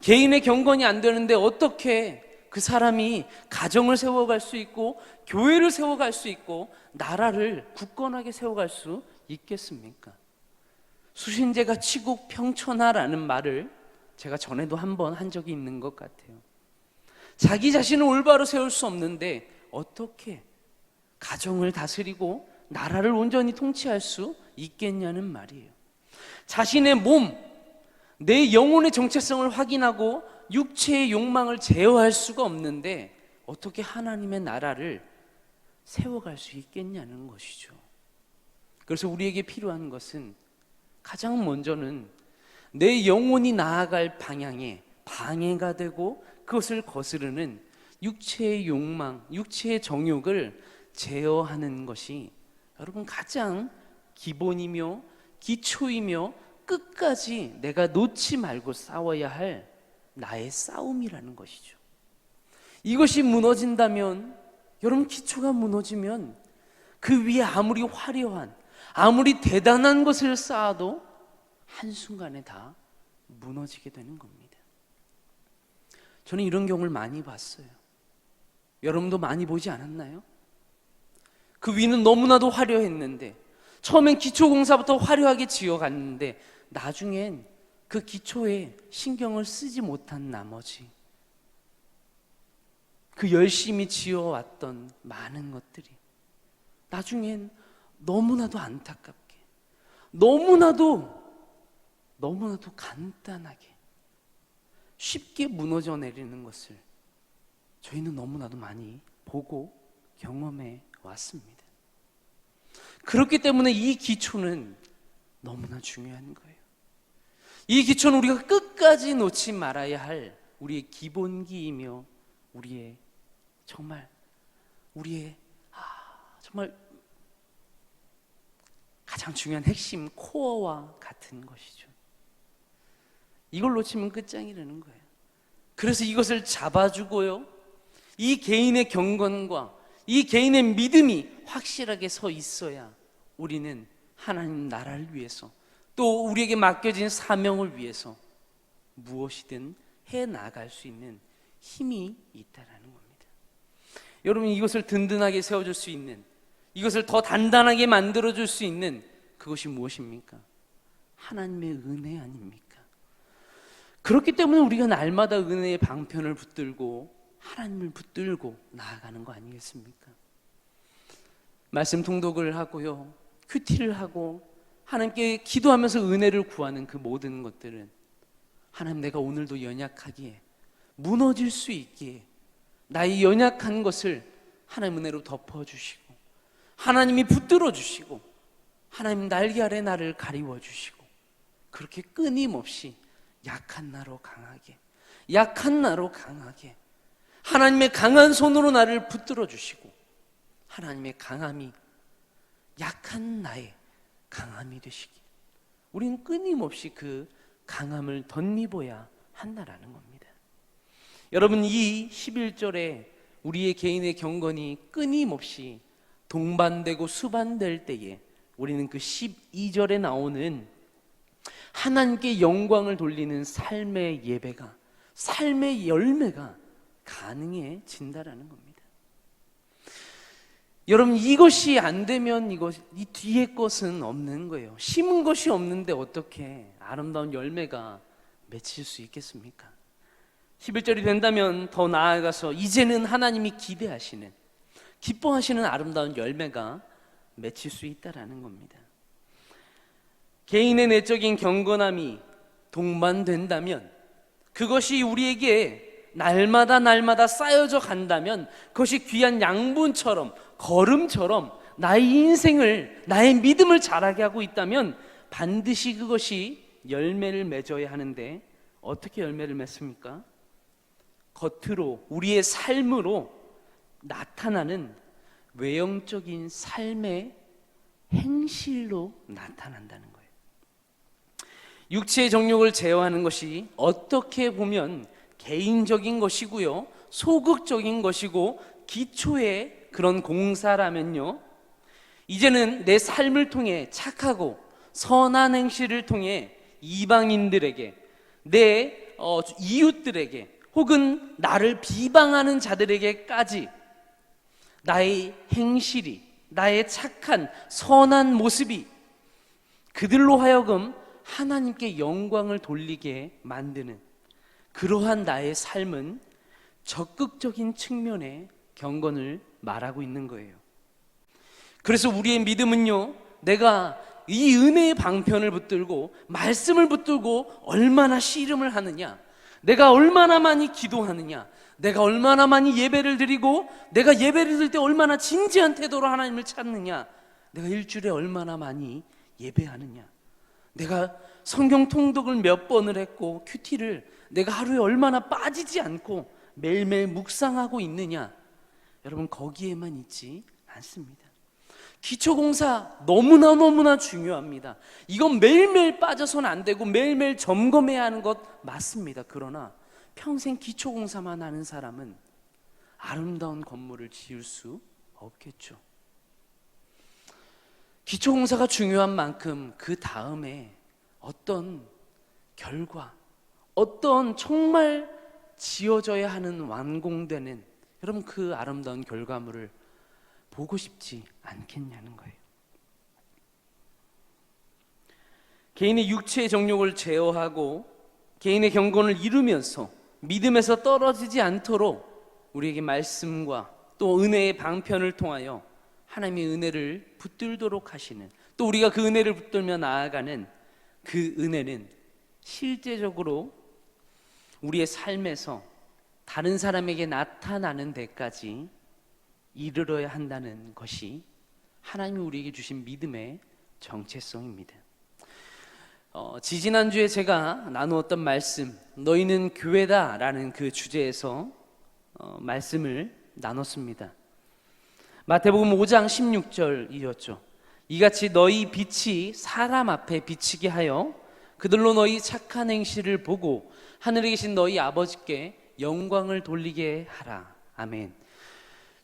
개인의 경건이 안 되는데 어떻게 그 사람이 가정을 세워갈 수 있고 교회를 세워갈 수 있고 나라를 굳건하게 세워갈 수 있겠습니까? 수신제가 치국 평천하라는 말을 제가 전에도 한번 한 적이 있는 것 같아요. 자기 자신을 올바로 세울 수 없는데 어떻게 가정을 다스리고 나라를 온전히 통치할 수 있겠냐는 말이에요. 자신의 몸, 내 영혼의 정체성을 확인하고 육체의 욕망을 제어할 수가 없는데 어떻게 하나님의 나라를 세워갈 수 있겠냐는 것이죠. 그래서 우리에게 필요한 것은 가장 먼저는 내 영혼이 나아갈 방향에 방해가 되고 그것을 거스르는 육체의 욕망, 육체의 정욕을 제어하는 것이 여러분 가장 기본이며 기초이며 끝까지 내가 놓지 말고 싸워야 할 나의 싸움이라는 것이죠. 이것이 무너진다면, 여러분 기초가 무너지면 그 위에 아무리 화려한, 아무리 대단한 것을 쌓아도 한순간에 다 무너지게 되는 겁니다. 저는 이런 경우를 많이 봤어요. 여러분도 많이 보지 않았나요? 그 위는 너무나도 화려했는데, 처음엔 기초공사부터 화려하게 지어갔는데 나중엔 그 기초에 신경을 쓰지 못한 나머지 그 열심히 지어왔던 많은 것들이 나중엔 너무나도 안타깝게, 너무나도 간단하게 쉽게 무너져 내리는 것을 저희는 너무나도 많이 보고 경험해 왔습니다. 그렇기 때문에 이 기초는 너무나 중요한 거예요. 이 기초는 우리가 끝까지 놓지 말아야 할 우리의 기본기이며 우리의 정말 가장 중요한 핵심 코어와 같은 것이죠. 이걸 놓치면 끝장이라는 거예요. 그래서 이것을 잡아주고요, 이 개인의 경건과 이 개인의 믿음이 확실하게 서 있어야 우리는 하나님 나라를 위해서 또 우리에게 맡겨진 사명을 위해서 무엇이든 해나갈 수 있는 힘이 있다라는 겁니다. 여러분, 이것을 든든하게 세워줄 수 있는, 이것을 더 단단하게 만들어줄 수 있는 그것이 무엇입니까? 하나님의 은혜 아닙니까? 그렇기 때문에 우리가 날마다 은혜의 방편을 붙들고 하나님을 붙들고 나아가는 거 아니겠습니까? 말씀 통독을 하고요, 큐티를 하고 하나님께 기도하면서 은혜를 구하는 그 모든 것들은 하나님, 내가 오늘도 연약하기에 무너질 수 있기에 나의 연약한 것을 하나님 은혜로 덮어주시고 하나님이 붙들어 주시고 하나님 날개 아래 나를 가리워 주시고 그렇게 끊임없이 약한 나로 강하게 하나님의 강한 손으로 나를 붙들어 주시고 하나님의 강함이 약한 나의 강함이 되시기, 우리는 끊임없이 그 강함을 덧입어야 한다라는 겁니다. 여러분, 이 11절에 우리의 개인의 경건이 끊임없이 동반되고 수반될 때에 우리는 그 12절에 나오는 하나님께 영광을 돌리는 삶의 예배가, 삶의 열매가 가능해진다라는 겁니다. 여러분, 이것이 안 되면 이 뒤에 것은 없는 거예요. 심은 것이 없는데 어떻게 아름다운 열매가 맺힐 수 있겠습니까? 11절이 된다면 더 나아가서 이제는 하나님이 기대하시는, 기뻐하시는 아름다운 열매가 맺힐 수 있다라는 겁니다. 개인의 내적인 경건함이 동반된다면, 그것이 우리에게 날마다 쌓여져 간다면, 그것이 귀한 양분처럼, 걸음처럼 나의 인생을, 나의 믿음을 자라게 하고 있다면 반드시 그것이 열매를 맺어야 하는데, 어떻게 열매를 맺습니까? 겉으로, 우리의 삶으로 나타나는 외형적인 삶의 행실로 나타난다는 거예요. 육체의 정욕을 제어하는 것이 어떻게 보면 개인적인 것이고요, 소극적인 것이고 기초의 그런 공사라면요, 이제는 내 삶을 통해 착하고 선한 행실을 통해 이방인들에게, 내 이웃들에게, 혹은 나를 비방하는 자들에게까지 나의 행실이, 나의 착한 선한 모습이 그들로 하여금 하나님께 영광을 돌리게 만드는 그러한 나의 삶은 적극적인 측면의 경건을 말하고 있는 거예요. 그래서 우리의 믿음은요, 내가 이 은혜의 방편을 붙들고 말씀을 붙들고 얼마나 씨름을 하느냐, 내가 얼마나 많이 기도하느냐, 내가 얼마나 많이 예배를 드리고, 내가 예배를 드릴 때 얼마나 진지한 태도로 하나님을 찾느냐, 내가 일주일에 얼마나 많이 예배하느냐, 내가 성경 통독을 몇 번을 했고 큐티를 내가 하루에 얼마나 빠지지 않고 매일매일 묵상하고 있느냐, 여러분 거기에만 있지 않습니다. 기초공사 너무나 중요합니다. 이건 매일매일 빠져서는 안 되고 매일매일 점검해야 하는 것 맞습니다. 그러나 평생 기초공사만 하는 사람은 아름다운 건물을 지을 수 없겠죠. 기초공사가 중요한 만큼 그 다음에 어떤 결과, 어떤 정말 지어져야 하는 완공되는, 여러분 그 아름다운 결과물을 보고 싶지 않겠냐는 거예요. 개인의 육체의 정욕을 제어하고 개인의 경건을 이루면서 믿음에서 떨어지지 않도록 우리에게 말씀과 또 은혜의 방편을 통하여 하나님의 은혜를 붙들도록 하시는, 또 우리가 그 은혜를 붙들며 나아가는 그 은혜는 실제적으로 우리의 삶에서 다른 사람에게 나타나는 데까지 이르러야 한다는 것이 하나님이 우리에게 주신 믿음의 정체성입니다. 지지난주에 제가 나누었던 말씀, 너희는 교회다 라는 그 주제에서 말씀을 나눴습니다. 마태복음 5장 16절이었죠. 이같이 너희 빛이 사람 앞에 비치게 하여 그들로 너희 착한 행실을 보고 하늘에 계신 너희 아버지께 영광을 돌리게 하라. 아멘.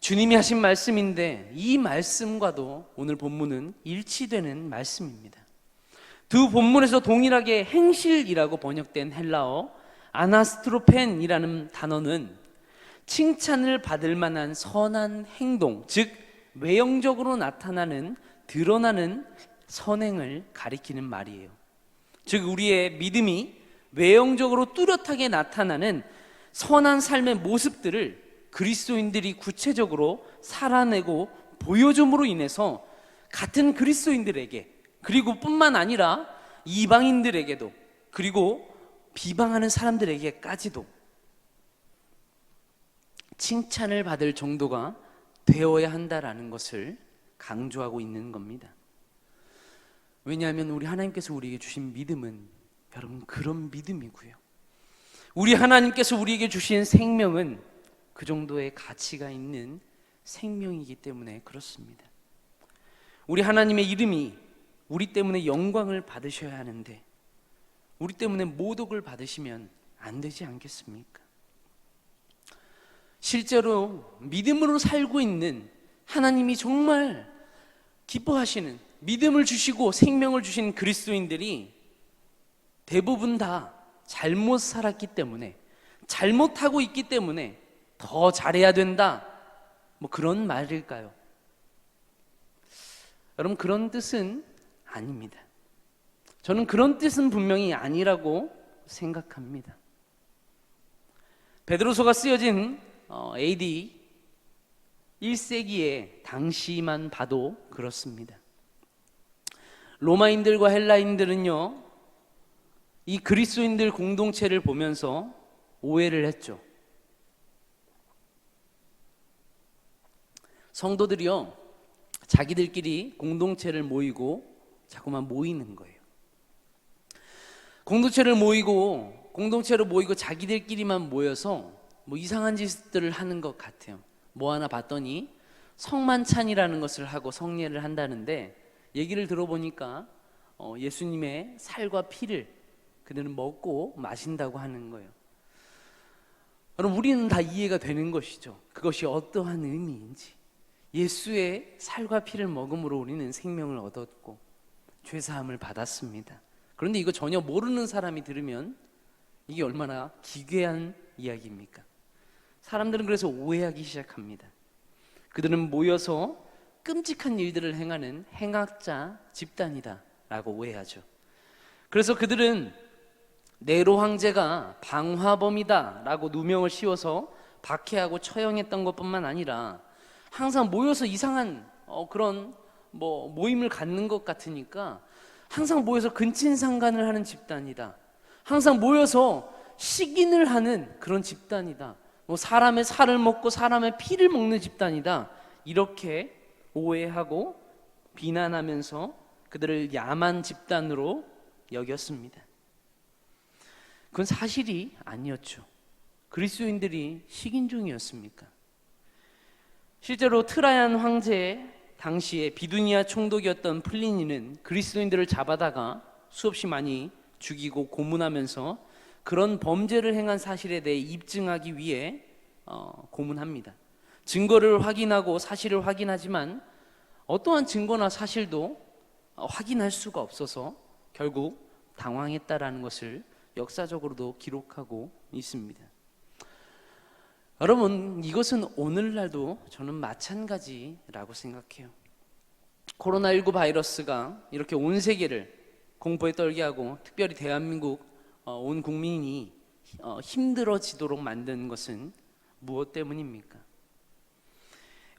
주님이 하신 말씀인데 이 말씀과도 오늘 본문은 일치되는 말씀입니다. 두 본문에서 동일하게 행실이라고 번역된 헬라어 아나스트로펜이라는 단어는 칭찬을 받을 만한 선한 행동, 즉 외형적으로 나타나는, 드러나는 선행을 가리키는 말이에요. 즉 우리의 믿음이 외형적으로 뚜렷하게 나타나는 선한 삶의 모습들을 그리스도인들이 구체적으로 살아내고 보여줌으로 인해서 같은 그리스도인들에게, 그리고 뿐만 아니라 이방인들에게도, 그리고 비방하는 사람들에게까지도 칭찬을 받을 정도가 되어야 한다라는 것을 강조하고 있는 겁니다. 왜냐하면 우리 하나님께서 우리에게 주신 믿음은 여러분 그런 믿음이고요, 우리 하나님께서 우리에게 주신 생명은 그 정도의 가치가 있는 생명이기 때문에 그렇습니다. 우리 하나님의 이름이 우리 때문에 영광을 받으셔야 하는데 우리 때문에 모독을 받으시면 안 되지 않겠습니까? 실제로 믿음으로 살고 있는, 하나님이 정말 기뻐하시는, 믿음을 주시고 생명을 주신 그리스도인들이 대부분 다 잘못 살았기 때문에, 잘못하고 있기 때문에 더 잘해야 된다, 뭐 그런 말일까요? 여러분, 그런 뜻은 아닙니다. 저는 그런 뜻은 분명히 아니라고 생각합니다. 베드로서가 쓰여진 AD 1세기에 당시만 봐도 그렇습니다. 로마인들과 헬라인들은요, 이 그리스도인들 공동체를 보면서 오해를 했죠. 성도들이요, 자기들끼리 공동체를 모이고 자꾸만 모이는 거예요. 공동체로 모이고 자기들끼리만 모여서 뭐 이상한 짓들을 하는 것 같아요. 뭐 하나 봤더니 성만찬이라는 것을 하고 성례를 한다는데, 얘기를 들어보니까 예수님의 살과 피를 그들은 먹고 마신다고 하는 거예요. 여러분, 우리는 다 이해가 되는 것이죠. 그것이 어떠한 의미인지. 예수의 살과 피를 먹음으로 우리는 생명을 얻었고 죄사함을 받았습니다. 그런데 이거 전혀 모르는 사람이 들으면 이게 얼마나 기괴한 이야기입니까? 사람들은 그래서 오해하기 시작합니다. 그들은 모여서 끔찍한 일들을 행하는 행악자 집단이다 라고 오해하죠. 그래서 그들은 네로 황제가 방화범이다 라고 누명을 씌워서 박해하고 처형했던 것뿐만 아니라 항상 모여서 이상한 그런 모임을 갖는 것 같으니까 항상 모여서 근친상간을 하는 집단이다, 항상 모여서 식인을 하는 그런 집단이다, 사람의 살을 먹고 사람의 피를 먹는 집단이다, 이렇게 오해하고 비난하면서 그들을 야만 집단으로 여겼습니다. 그건 사실이 아니었죠. 그리스도인들이 식인종이었습니까? 실제로 트라얀 황제 당시에 비두니아 총독이었던 플리니는 그리스도인들을 잡아다가 수없이 많이 죽이고 고문하면서 그런 범죄를 행한 사실에 대해 입증하기 위해 고문합니다. 증거를 확인하고 사실을 확인하지만 어떠한 증거나 사실도 확인할 수가 없어서 결국 당황했다라는 것을 역사적으로도 기록하고 있습니다. 여러분, 이것은 오늘날도 저는 마찬가지라고 생각해요. 코로나19 바이러스가 이렇게 온 세계를 공포에 떨게 하고 특별히 대한민국 온 국민이 힘들어지도록 만든 것은 무엇 때문입니까?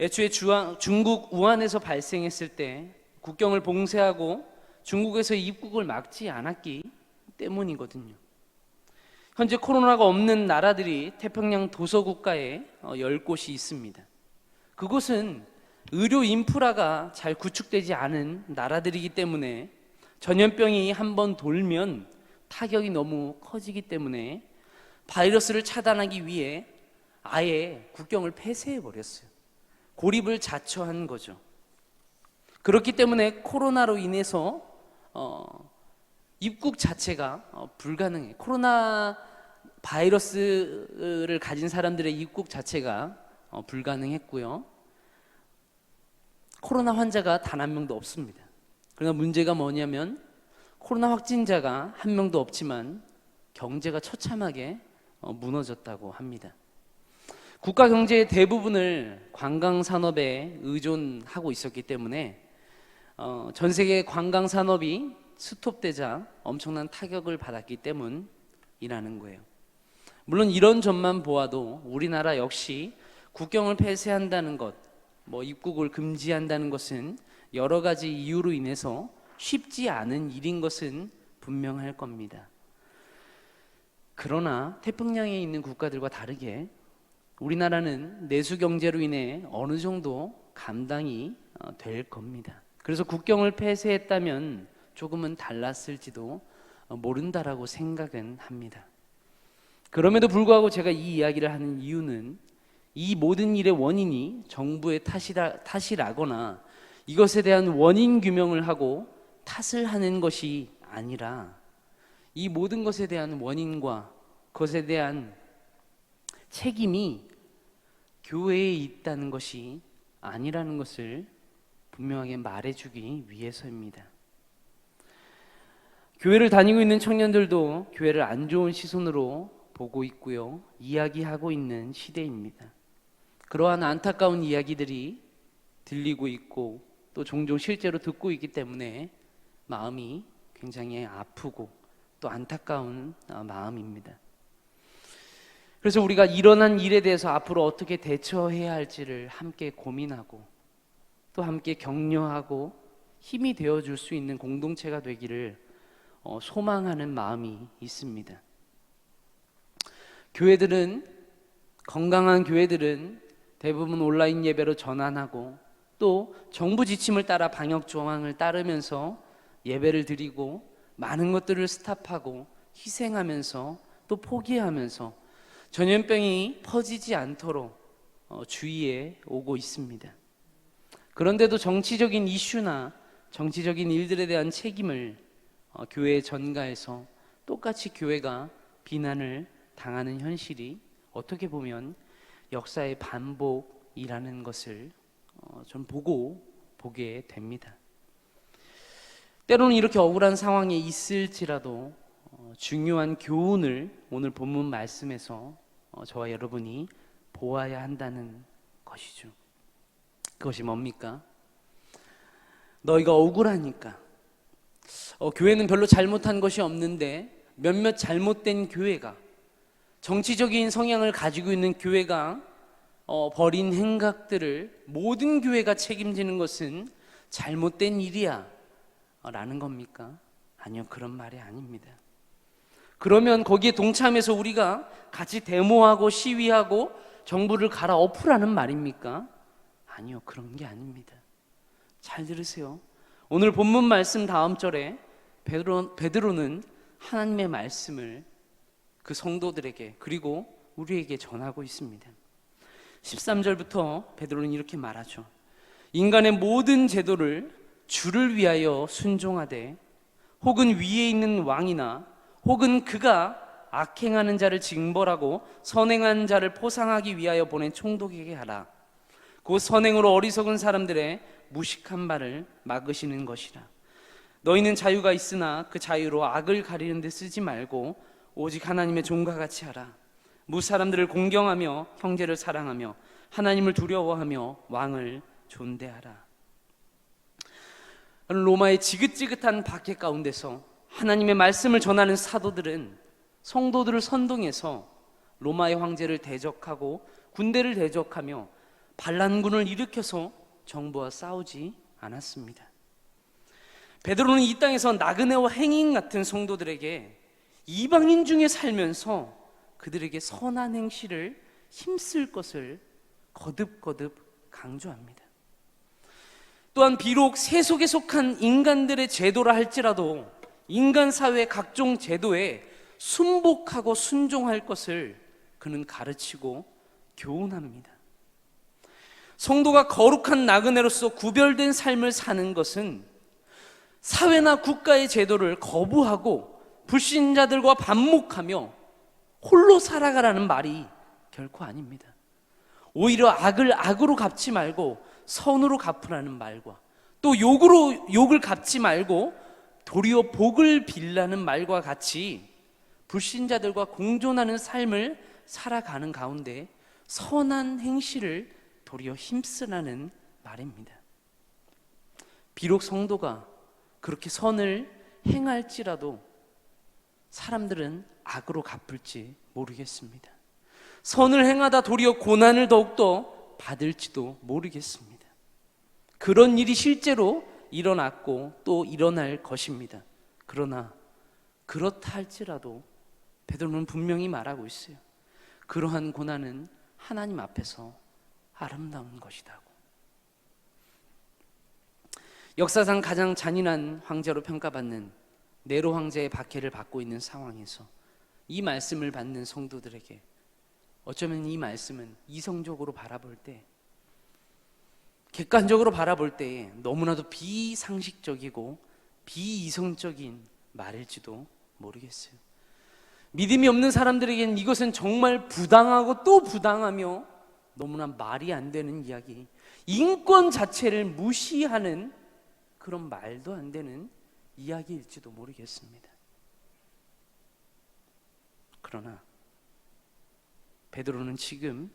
애초에 중국 우한에서 발생했을 때 국경을 봉쇄하고 중국에서 입국을 막지 않았기 때문이거든요. 현재 코로나가 없는 나라들이 태평양 도서국가에 10곳이 있습니다. 그곳은 의료 인프라가 잘 구축되지 않은 나라들이기 때문에 전염병이 한번 돌면 타격이 너무 커지기 때문에 바이러스를 차단하기 위해 아예 국경을 폐쇄해버렸어요. 고립을 자초한 거죠. 그렇기 때문에 코로나로 인해서 입국 자체가 불가능해. 코로나 바이러스를 가진 사람들의 입국 자체가 불가능했고요. 코로나 환자가 단 한 명도 없습니다. 그러나 문제가 뭐냐면 코로나 확진자가 한 명도 없지만 경제가 처참하게 무너졌다고 합니다. 국가 경제의 대부분을 관광 산업에 의존하고 있었기 때문에 전 세계 관광 산업이 스톱되자 엄청난 타격을 받았기 때문이라는 거예요. 물론 이런 점만 보아도 우리나라 역시 국경을 폐쇄한다는 것, 입국을 금지한다는 것은 여러 가지 이유로 인해서 쉽지 않은 일인 것은 분명할 겁니다. 그러나 태평양에 있는 국가들과 다르게 우리나라는 내수 경제로 인해 어느 정도 감당이 될 겁니다. 그래서 국경을 폐쇄했다면 조금은 달랐을지도 모른다라고 생각은 합니다. 그럼에도 불구하고 제가 이 이야기를 하는 이유는 이 모든 일의 원인이 정부의 탓이라거나 이것에 대한 원인 규명을 하고 탓을 하는 것이 아니라 이 모든 것에 대한 원인과 그것에 대한 책임이 교회에 있다는 것이 아니라는 것을 분명하게 말해주기 위해서입니다. 교회를 다니고 있는 청년들도 교회를 안 좋은 시선으로 보고 있고요. 이야기하고 있는 시대입니다. 그러한 안타까운 이야기들이 들리고 있고 또 종종 실제로 듣고 있기 때문에 마음이 굉장히 아프고 또 안타까운 마음입니다. 그래서 우리가 일어난 일에 대해서 앞으로 어떻게 대처해야 할지를 함께 고민하고 또 함께 격려하고 힘이 되어줄 수 있는 공동체가 되기를 소망하는 마음이 있습니다. 건강한 교회들은 대부분 온라인 예배로 전환하고 또 정부 지침을 따라 방역 조항을 따르면서 예배를 드리고 많은 것들을 스탑하고 희생하면서 또 포기하면서 전염병이 퍼지지 않도록 주의해 오고 있습니다. 그런데도 정치적인 이슈나 정치적인 일들에 대한 책임을 교회에 전가해서 똑같이 교회가 비난을 당하는 현실이 어떻게 보면 역사의 반복이라는 것을 좀 보게 됩니다. 때로는 이렇게 억울한 상황에 있을지라도 중요한 교훈을 오늘 본문 말씀에서 저와 여러분이 보아야 한다는 것이죠. 그것이 뭡니까? 너희가 억울하니까 교회는 별로 잘못한 것이 없는데 몇몇 잘못된 교회가 정치적인 성향을 가지고 있는 교회가 벌인 행각들을 모든 교회가 책임지는 것은 잘못된 일이야 라는 겁니까? 아니요, 그런 말이 아닙니다. 그러면 거기에 동참해서 우리가 같이 데모하고 시위하고 정부를 갈아엎으라는 말입니까? 아니요, 그런 게 아닙니다. 잘 들으세요. 오늘 본문 말씀 다음 절에 베드로는 하나님의 말씀을 그 성도들에게 그리고 우리에게 전하고 있습니다. 13절부터 베드로는 이렇게 말하죠. 인간의 모든 제도를 주를 위하여 순종하되 혹은 위에 있는 왕이나 혹은 그가 악행하는 자를 징벌하고 선행한 자를 포상하기 위하여 보낸 총독에게 하라. 그 선행으로 어리석은 사람들의 무식한 말을 막으시는 것이라. 너희는 자유가 있으나 그 자유로 악을 가리는 데 쓰지 말고 오직 하나님의 종과 같이 하라. 무사람들을 공경하며 형제를 사랑하며 하나님을 두려워하며 왕을 존대하라. 로마의 지긋지긋한 박해 가운데서 하나님의 말씀을 전하는 사도들은 성도들을 선동해서 로마의 황제를 대적하고 군대를 대적하며 반란군을 일으켜서 정부와 싸우지 않았습니다. 베드로는 이 땅에서 나그네와 행인 같은 성도들에게 이방인 중에 살면서 그들에게 선한 행실을 힘쓸 것을 거듭거듭 강조합니다. 또한 비록 세속에 속한 인간들의 제도라 할지라도 인간 사회의 각종 제도에 순복하고 순종할 것을 그는 가르치고 교훈합니다. 성도가 거룩한 나그네로서 구별된 삶을 사는 것은 사회나 국가의 제도를 거부하고 불신자들과 반목하며 홀로 살아가라는 말이 결코 아닙니다. 오히려 악을 악으로 갚지 말고 선으로 갚으라는 말과 또 욕을 갚지 말고 도리어 복을 빌라는 말과 같이 불신자들과 공존하는 삶을 살아가는 가운데 선한 행실을 도리어 힘쓰라는 말입니다. 비록 성도가 그렇게 선을 행할지라도 사람들은 악으로 갚을지 모르겠습니다. 선을 행하다 도리어 고난을 더욱더 받을지도 모르겠습니다. 그런 일이 실제로 일어났고 또 일어날 것입니다. 그러나 그렇다 할지라도 베드로는 분명히 말하고 있어요. 그러한 고난은 하나님 앞에서 아름다운 것이라고. 역사상 가장 잔인한 황제로 평가받는 네로 황제의 박해를 받고 있는 상황에서 이 말씀을 받는 성도들에게 어쩌면 이 말씀은 이성적으로 바라볼 때, 객관적으로 바라볼 때에 너무나도 비상식적이고 비이성적인 말일지도 모르겠어요. 믿음이 없는 사람들에게는 이것은 정말 부당하고 또 부당하며 너무나 말이 안 되는 이야기, 인권 자체를 무시하는 그런 말도 안 되는 이야기일지도 모르겠습니다. 그러나 베드로는 지금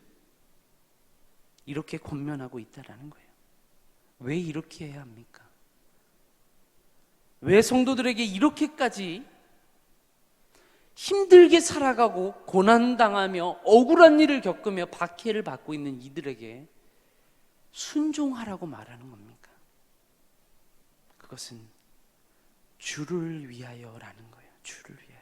이렇게 권면하고 있다라는 거예요. 왜 이렇게 해야 합니까? 왜 성도들에게 이렇게까지 힘들게 살아가고 고난당하며 억울한 일을 겪으며 박해를 받고 있는 이들에게 순종하라고 말하는 겁니까? 그것은 주를 위하여라는 거예요. 주를 위하여.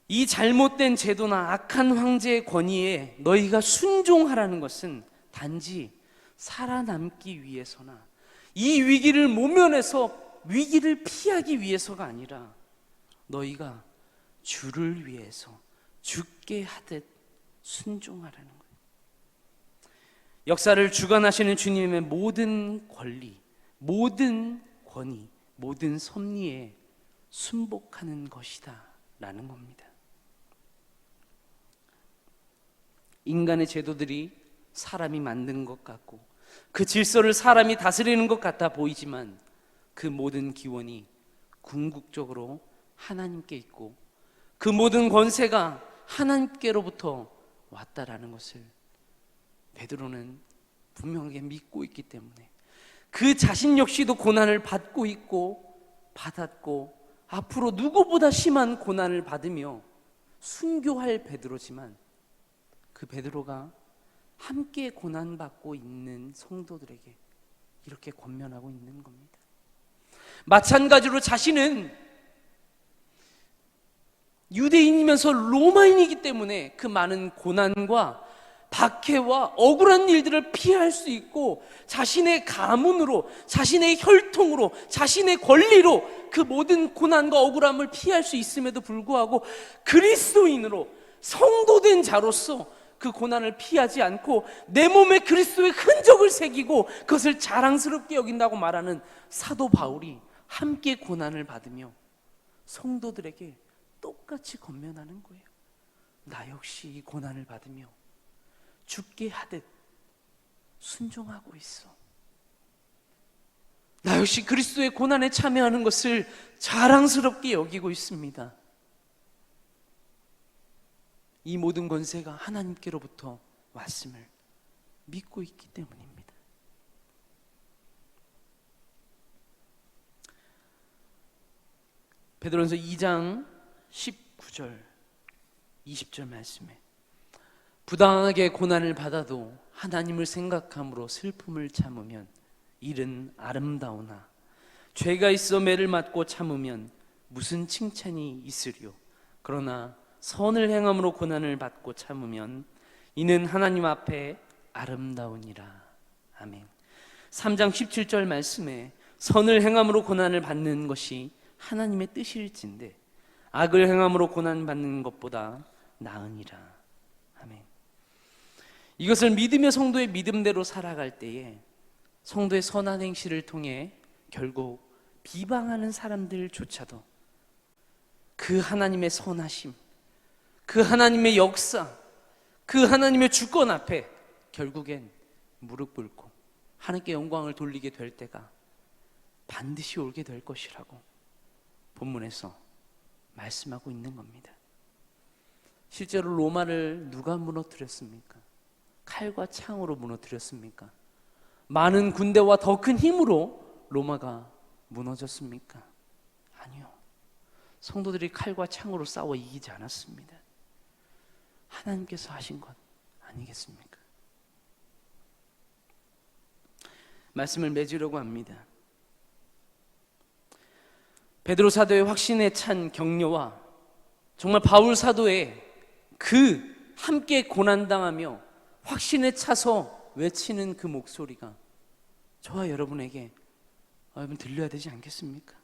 이 잘못된 제도나 악한 황제의 권위에 너희가 순종하라는 것은 단지 살아남기 위해서나 이 위기를 모면해서 위기를 피하기 위해서가 아니라 너희가 주를 위해서 죽게 하듯 순종하라는 거예요. 역사를 주관하시는 주님의 모든 권리, 모든 권위, 모든 섭리에 순복하는 것이다 라는 겁니다. 인간의 제도들이 사람이 만든 것 같고 그 질서를 사람이 다스리는 것 같아 보이지만 그 모든 기원이 궁극적으로 하나님께 있고 그 모든 권세가 하나님께로부터 왔다라는 것을 베드로는 분명하게 믿고 있기 때문에 그 자신 역시도 고난을 받고 있고 받았고 앞으로 누구보다 심한 고난을 받으며 순교할 베드로지만 그 베드로가 함께 고난받고 있는 성도들에게 이렇게 권면하고 있는 겁니다. 마찬가지로 자신은 유대인이면서 로마인이기 때문에 그 많은 고난과 박해와 억울한 일들을 피할 수 있고 자신의 가문으로, 자신의 혈통으로, 자신의 권리로 그 모든 고난과 억울함을 피할 수 있음에도 불구하고 그리스도인으로 성도된 자로서 그 고난을 피하지 않고 내 몸에 그리스도의 흔적을 새기고 그것을 자랑스럽게 여긴다고 말하는 사도 바울이 함께 고난을 받으며 성도들에게 똑같이 권면하는 거예요. 나 역시 이 고난을 받으며 죽게 하듯 순종하고 있어. 나 역시 그리스도의 고난에 참여하는 것을 자랑스럽게 여기고 있습니다. 이 모든 권세가 하나님께로부터 왔음을 믿고 있기 때문입니다. 베드로전서 2장 19절 20절 말씀에 부당하게 고난을 받아도 하나님을 생각함으로 슬픔을 참으면 일은 아름다우나 죄가 있어 매를 맞고 참으면 무슨 칭찬이 있으리요. 그러나 선을 행함으로 고난을 받고 참으면 이는 하나님 앞에 아름다우니라. 아멘. 3장 17절 말씀에 선을 행함으로 고난을 받는 것이 하나님의 뜻일진데 악을 행함으로 고난 받는 것보다 나으니라. 아멘. 이것을 믿으며 성도의 믿음대로 살아갈 때에 성도의 선한 행실을 통해 결국 비방하는 사람들조차도 그 하나님의 선하심, 그 하나님의 역사, 그 하나님의 주권 앞에 결국엔 무릎 꿇고 하나님께 영광을 돌리게 될 때가 반드시 오게 될 것이라고 본문에서 말씀하고 있는 겁니다. 실제로 로마를 누가 무너뜨렸습니까? 칼과 창으로 무너뜨렸습니까? 많은 군대와 더 큰 힘으로 로마가 무너졌습니까? 아니요. 성도들이 칼과 창으로 싸워 이기지 않았습니다. 하나님께서 하신 것 아니겠습니까? 말씀을 맺으려고 합니다. 베드로 사도의 확신에 찬 격려와 정말 바울 사도의 그 함께 고난당하며 확신에 차서 외치는 그 목소리가 저와 여러분에게 여러분 들려야 되지 않겠습니까?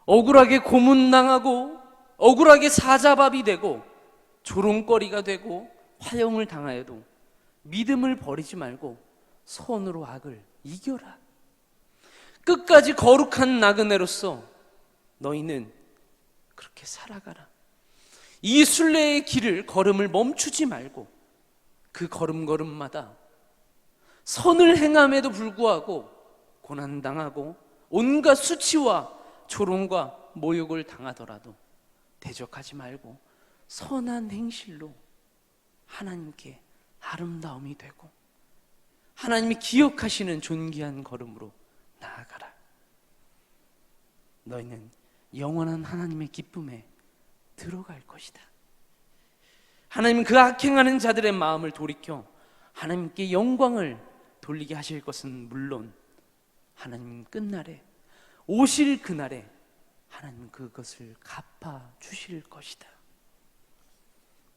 억울하게 고문당하고 억울하게 사자밥이 되고 조롱거리가 되고 화형을 당하여도 믿음을 버리지 말고 선으로 악을 이겨라. 끝까지 거룩한 나그네로서 너희는 그렇게 살아가라. 이 순례의 길을 걸음을 멈추지 말고 그 걸음걸음마다 선을 행함에도 불구하고 고난당하고 온갖 수치와 조롱과 모욕을 당하더라도 대적하지 말고 선한 행실로 하나님께 아름다움이 되고 하나님이 기억하시는 존귀한 걸음으로 나아가라. 너희는 영원한 하나님의 기쁨에 들어갈 것이다. 하나님은 그 악행하는 자들의 마음을 돌이켜 하나님께 영광을 돌리게 하실 것은 물론 하나님 끝날에 오실 그날에 하나님 그것을 갚아 주실 것이다.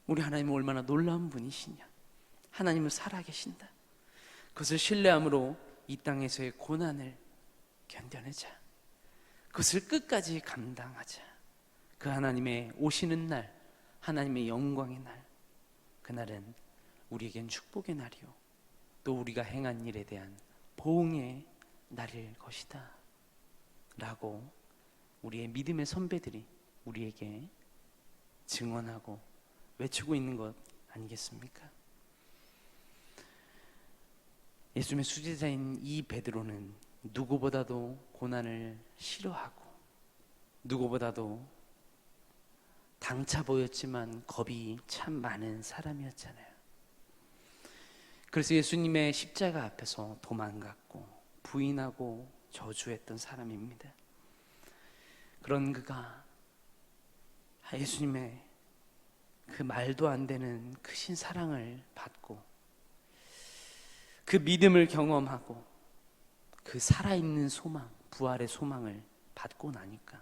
우리 하나님은 얼마나 놀라운 분이시냐. 하나님은 살아계신다. 그것을 신뢰함으로 이 땅에서의 고난을 견뎌내자. 그것을 끝까지 감당하자. 그 하나님의 오시는 날, 하나님의 영광의 날, 그날은 우리에겐 축복의 날이요 또 우리가 행한 일에 대한 보응의 날일 것이다 라고 우리의 믿음의 선배들이 우리에게 증언하고 외치고 있는 것 아니겠습니까? 예수님의 수제자인 이 베드로는 누구보다도 고난을 싫어하고 누구보다도 당차 보였지만 겁이 참 많은 사람이었잖아요. 그래서 예수님의 십자가 앞에서 도망갔고 부인하고 저주했던 사람입니다. 그런 그가 예수님의 그 말도 안 되는 크신 사랑을 받고 그 믿음을 경험하고 그 살아있는 소망, 부활의 소망을 받고 나니까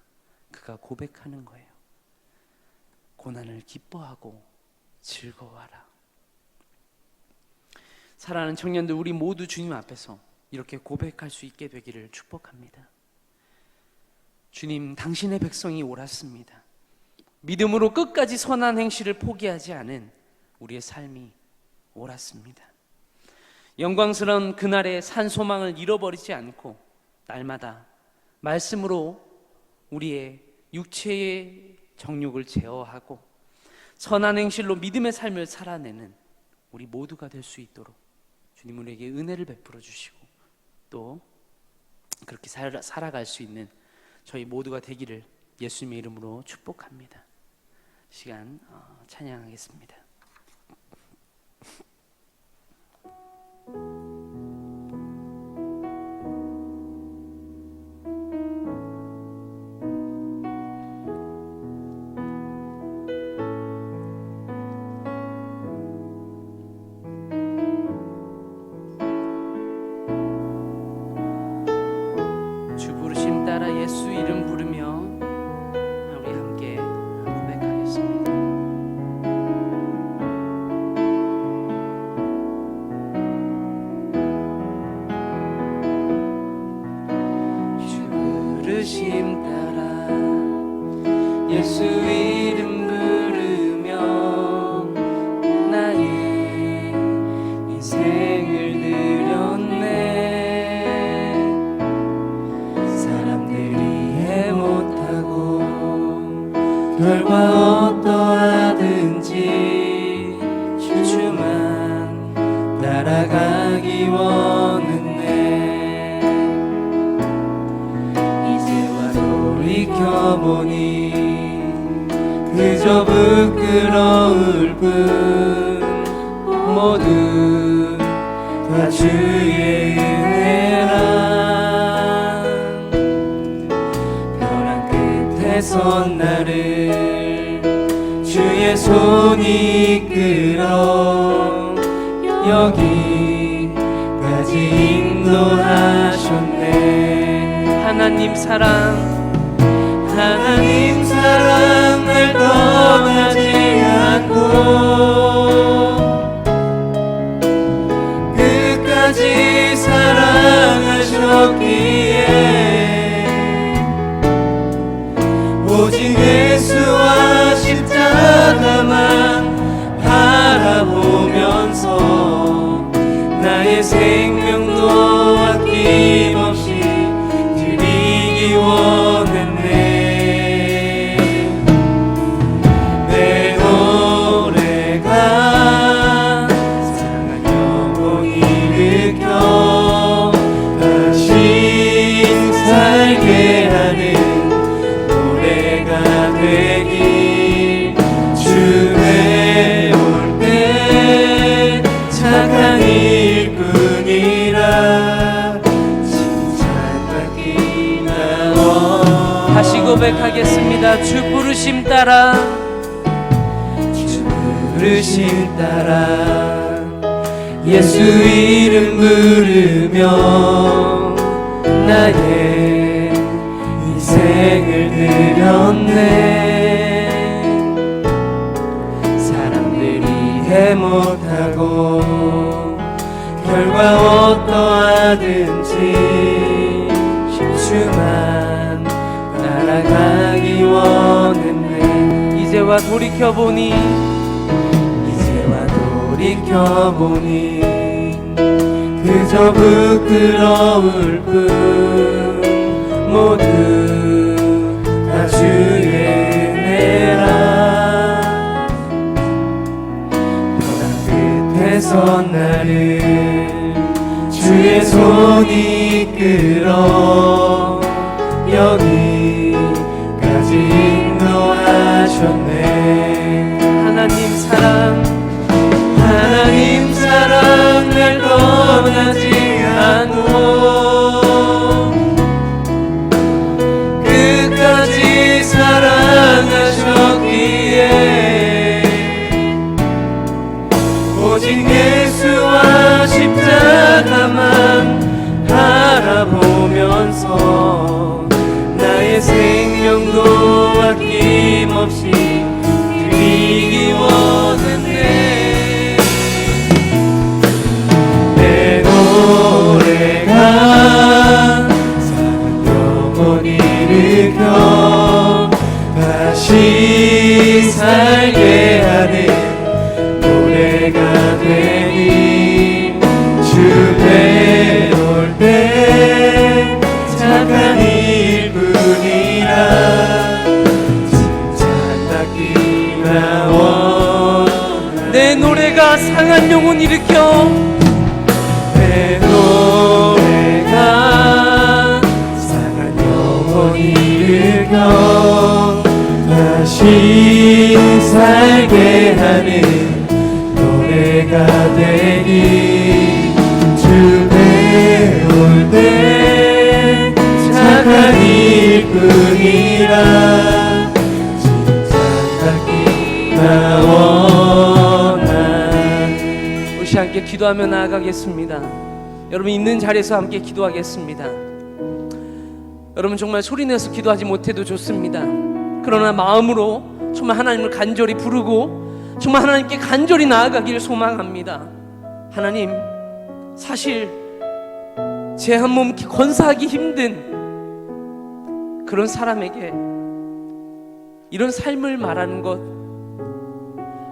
그가 고백하는 거예요. 고난을 기뻐하고 즐거워하라. 사랑하는 청년들, 우리 모두 주님 앞에서 이렇게 고백할 수 있게 되기를 축복합니다. 주님, 당신의 백성이 옳았습니다. 믿음으로 끝까지 선한 행실을 포기하지 않은 우리의 삶이 옳았습니다. 영광스러운 그날의 산 소망을 잃어버리지 않고 날마다 말씀으로 우리의 육체의 정욕을 제어하고 선한 행실로 믿음의 삶을 살아내는 우리 모두가 될 수 있도록 주님 우리에게 은혜를 베풀어 주시고 또 그렇게 살아갈 수 있는 저희 모두가 되기를 예수님의 이름으로 축복합니다. 시간 찬양하겠습니다. 주 부르심 따라 예수 이름 부르며 우리 함께 고백하겠습니다. 주 부르심 따라 예수 이름 부르며 나의 인생을 드렸네. 결과 어떠하든지 주만 따라가기 원했네. 이제와 돌이켜보니 그저 부끄러울 뿐 모두 다 주의 은혜라. 벼랑 끝에 선 나를 주의 손이 이끌어 여기까지 인도하셨네. 하나님 사랑 날 떠나지 않고 끝까지 사랑하셨기에 오직 예수와 십자가만 바라보면서 나의 생명도 아낌없이 드리기 원했네. 부르심 따라 주 부르심 따라 예수 이름 부르며 나의 인생을 드렸네. 사람들이 해 못하고 결과 어떠하든지 주만 따라가기 원했네. 이제와 돌이켜보니 그저 부끄러울 뿐 모두 다 주의 은혜라. 벼랑 끝에서 나를 주의 손이 이끌어 여기까지 인도하셨네. 하나님 사랑 날 떠나지 않고 끝까지 사랑하셨기에 오직 예수와 십자가만 바라보면서 나의 생명도 아낌없이 드리기 원했네. 노래가 사는 영혼이 일으켜 다시 살게 하는 노래가 되니 주 배울 때 착한 일뿐이라 칭찬받기가 원하네. 내 노래가 상한 영혼 일으켜 내 노래가 상한 영혼 일으켜 다시 살게 하는 노래가 되니 주 배울 때 착한 일뿐이라 칭찬받기가 원하네. 우리 함께 기도하며 나아가겠습니다. 여러분 있는 자리에서 함께 기도하겠습니다. 여러분 정말 소리내서 기도하지 못해도 좋습니다. 그러나 마음으로 정말 하나님을 간절히 부르고 정말 하나님께 간절히 나아가기를 소망합니다. 하나님, 사실 제 한 몸 건사하기 힘든 그런 사람에게 이런 삶을 말하는 것,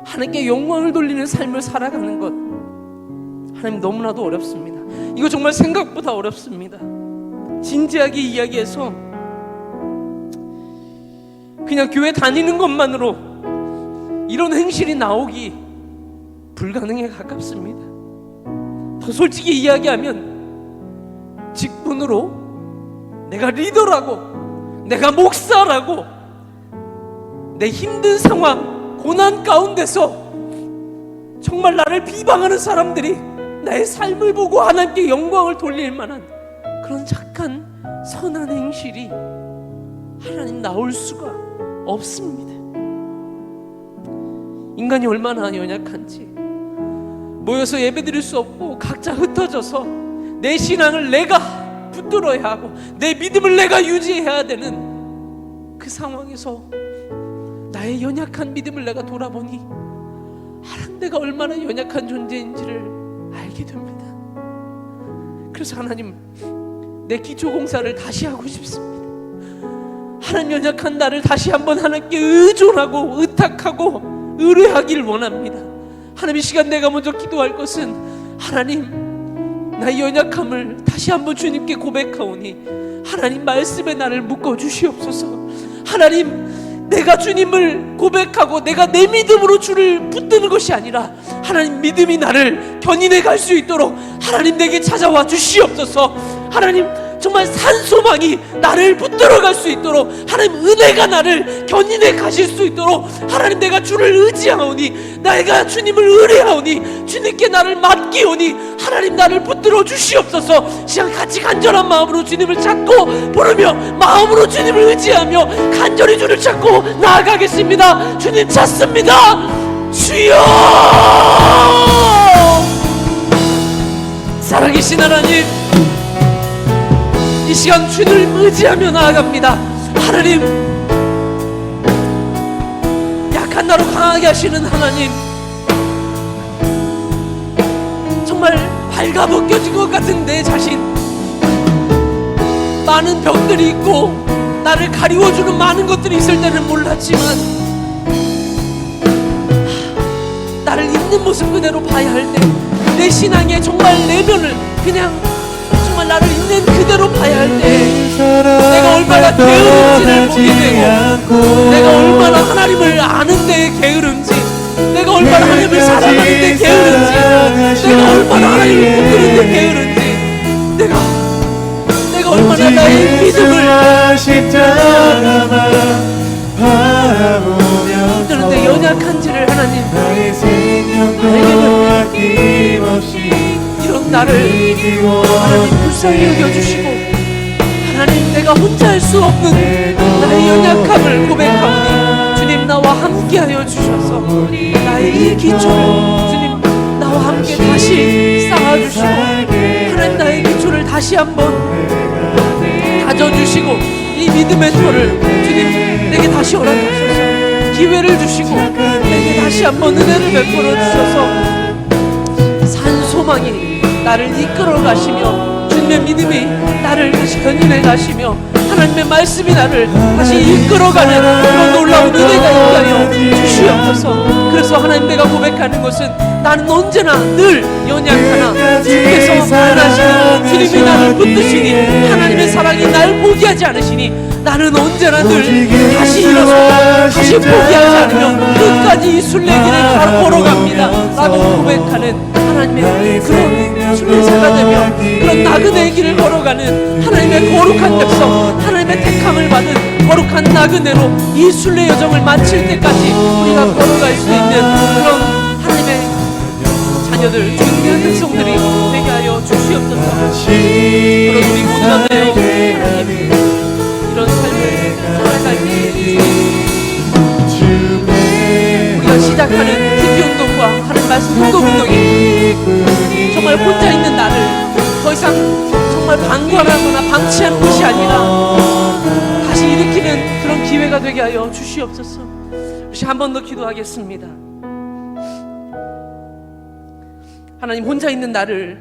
하나님께 영광을 돌리는 삶을 살아가는 것, 하나님 너무나도 어렵습니다. 이거 정말 생각보다 어렵습니다. 진지하게 이야기해서 그냥 교회 다니는 것만으로 이런 행실이 나오기 불가능에 가깝습니다. 더 솔직히 이야기하면 직분으로 내가 리더라고, 내가 목사라고 내 힘든 상황, 고난 가운데서 정말 나를 비방하는 사람들이 나의 삶을 보고 하나님께 영광을 돌릴 만한 그런 착한 선한 행실이 하나님 나올 수가 없습니다. 인간이 얼마나 연약한지, 모여서 예배드릴 수 없고 각자 흩어져서 내 신앙을 내가 붙들어야 하고 내 믿음을 내가 유지해야 되는 그 상황에서 나의 연약한 믿음을 내가 돌아보니 하나님, 내가 얼마나 연약한 존재인지를 알게 됩니다. 그래서 하나님, 내 기초공사를 다시 하고 싶습니다. 하나님, 연약한 나를 다시 한번 하나님께 의존하고 의탁하고 의뢰하기를 원합니다. 하나님, 이 시간 내가 먼저 기도할 것은 하나님, 나의 연약함을 다시 한번 주님께 고백하오니 하나님 말씀에 나를 묶어주시옵소서. 하나님, 내가 주님을 고백하고 내가 내 믿음으로 주를 붙드는 것이 아니라 하나님 믿음이 나를 견인해 갈 수 있도록 하나님 내게 찾아와 주시옵소서. 하나님, 정말 산소망이 나를 붙들어갈 수 있도록, 하나님 은혜가 나를 견인해 가실 수 있도록, 하나님 내가 주를 의지하오니, 내가 주님을 의뢰하오니, 주님께 나를 맡기오니 하나님 나를 붙들어 주시옵소서. 시간 같이 간절한 마음으로 주님을 찾고 부르며 마음으로 주님을 의지하며 간절히 주를 찾고 나아가겠습니다. 주님 찾습니다. 주여! 살아계신 하나님, 이 시간 주를 의지하며 나아갑니다. 하나님, 약한 나로 강하게 하시는 하나님, 정말 발가벗겨진 것 같은 내 자신, 많은 병들이 있고 나를 가리워주는 많은 것들이 있을 때는 몰랐지만 나를 있는 모습 그대로 봐야 할 때, 내 신앙의 정말 내면을 그냥 정말 나를 있는 그대로 봐야 할 때, 내가 얼마나 게으른지를 보게 되고, 내가 얼마나 하나님을 아는 데에 게으른지, 내가 얼마나 하나님을 사랑하는 데 게으른지, 내가 얼마나 하나님을 붙드는 데 게으른지, 내가 얼마나 나의 믿음을 붙드는데 연약한지를 하나님 이런 나를 하나님 불쌍히 여겨주시고, 하나님 내가 혼자 할 수 없는 나의 연약함을 고백하오니 주님 나와 함께하여 주셔서 나의 이 기초를 주님 나와 함께 다시 쌓아주시고, 하나님 나의 기초를 다시 한번 다져주시고, 이 믿음의 터를 주님 내게 다시 허락하셔서 기회를 주시고 내게 다시 한번 은혜를 베풀어 주셔서 산소망이 나를 이끌어 가시며, 주님의 믿음이 나를 다시 견인해 가시며, 하나님의 말씀이 나를 다시 이끌어가는 그런 놀라운 은혜가 있게 하여 주시옵소서. 그래서 하나님 내가 고백하는 것은, 나는 언제나 늘 연약하나 주께서 사랑하시는 주님이 나를 붙드시니, 하나님의 사랑이 날 포기하지 않으시니 나는 언제나 늘 다시 일어서 다시 포기하지 않으며 끝까지 이 순례길을 걸어갑니다 라고 고백하는 하나님의 그런 순례자가 되며, 그런 나그네의 길을 걸어가는 하나님의 거룩한 백성, 하나님의 택함을 받은 거룩한 나그네로 이 순례 여정을 마칠 때까지 우리가 걸어갈 수 있는 그런 하나님의 자녀들, 존귀한 백성들이 되게 하여 주시옵소서. 그런 우리 모두가 하나님 이런 삶을 살아갈 때 우리가 시작하는 TP운동과 하나님 말씀 운동이 정말 혼자 있는 나를 더 이상 정말 방관하거나 방치하는 것이 아니라 다시 일으키는 그런 기회가 되게 하여 주시옵소서. 우리 한 번 더 기도하겠습니다. 하나님, 혼자 있는 나를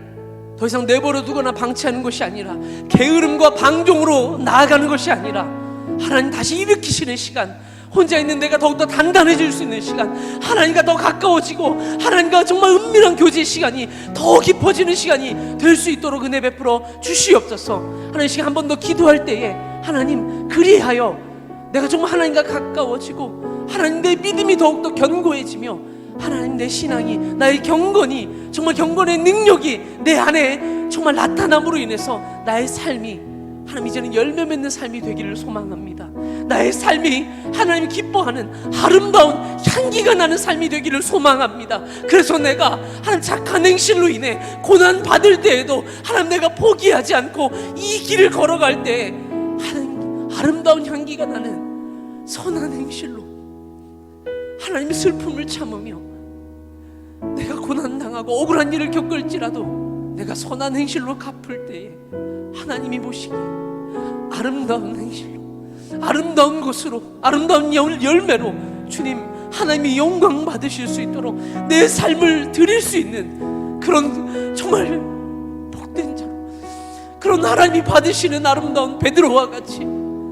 더 이상 내버려 두거나 방치하는 것이 아니라, 게으름과 방종으로 나아가는 것이 아니라, 하나님 다시 일으키시는 시간, 혼자 있는 내가 더욱더 단단해질 수 있는 시간, 하나님과 더 가까워지고 하나님과 정말 은밀한 교제의 시간이 더 깊어지는 시간이 될 수 있도록 은혜 베풀어 주시옵소서. 하나님, 시간 한 번 더 기도할 때에 하나님, 그리하여 내가 정말 하나님과 가까워지고 하나님 내 믿음이 더욱더 견고해지며, 하나님 내 신앙이, 나의 경건이, 정말 경건의 능력이 내 안에 정말 나타남으로 인해서 나의 삶이 하나님 이제는 열매 맺는 삶이 되기를 소망합니다. 나의 삶이 하나님이 기뻐하는 아름다운 향기가 나는 삶이 되기를 소망합니다. 그래서 내가 하나님 착한 행실로 인해 고난 받을 때에도 하나님 내가 포기하지 않고 이 길을 걸어갈 때 하나님 아름다운 향기가 나는 선한 행실로 하나님의 슬픔을 참으며, 내가 고난당하고 억울한 일을 겪을지라도 내가 선한 행실로 갚을 때에 하나님이 보시기에 아름다운 행실로, 아름다운 것으로, 아름다운 열매로 주님 하나님이 영광 받으실 수 있도록 내 삶을 드릴 수 있는 그런 정말 복된 자로, 그런 하나님이 받으시는 아름다운 베드로와 같이,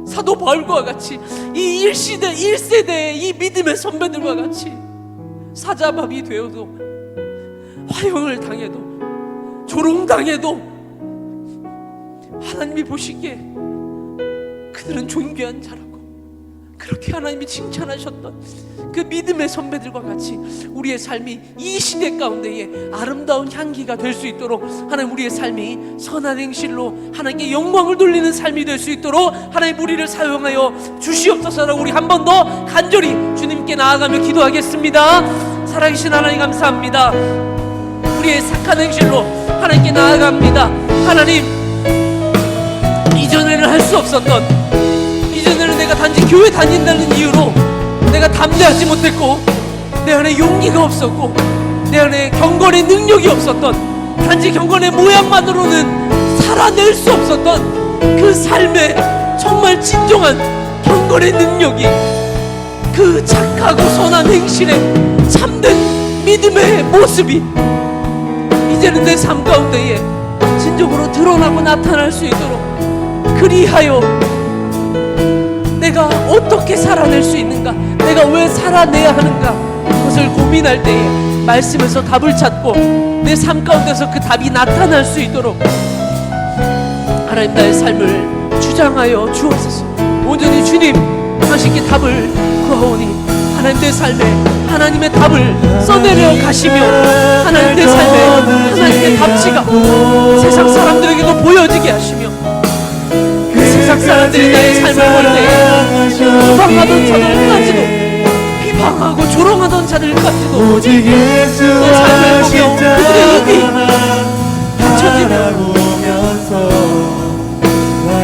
사도 바울과 같이, 이 1세대의 이 믿음의 선배들과 같이 사자밥이 되어도, 화형을 당해도, 조롱당해도 하나님이 보시기에 그들은 존귀한 자라고, 그렇게 하나님이 칭찬하셨던 그 믿음의 선배들과 같이 우리의 삶이 이 시대 가운데에 아름다운 향기가 될 수 있도록 하나님, 우리의 삶이 선한 행실로 하나님께 영광을 돌리는 삶이 될 수 있도록 하나님 우리를 사용하여 주시옵소서라고 우리 한 번 더 간절히 주님께 나아가며 기도하겠습니다. 살아계신 하나님 감사합니다. 우리의 착한 행실로 하나님께 나아갑니다. 하나님, 이전에는 할 수 없었던, 이전에는 내가 단지 교회 다닌다는 이유로 내가 담대하지 못했고 내 안에 용기가 없었고 내 안에 경건의 능력이 없었던, 단지 경건의 모양만으로는 살아낼 수 없었던 그 삶의 정말 진정한 경건의 능력이, 그 착하고 선한 행실의 참된 믿음의 모습이 이제는 내 삶 가운데에 진정으로 드러나고 나타날 수 있도록, 그리하여 내가 어떻게 살아낼 수 있는가, 내가 왜 살아내야 하는가, 그것을 고민할 때에 말씀에서 답을 찾고 내 삶 가운데서 그 답이 나타날 수 있도록 하나님, 나의 삶을 주장하여 주옵소서. 온전히 주님 당신께 답을 구하오니 하나님, 내 삶에 하나님의 답을 써내려 가시며 하나님, 내 삶에 하나님의 답지가 세상 사람들에게도 보여지게 하시며, 그 세상 사람들이 나의 삶을 볼 때 비방하던 자들까지도, 비방하고 조롱하던 자들까지도 오직 내 삶을 보며 그들의 입이 닫혀지며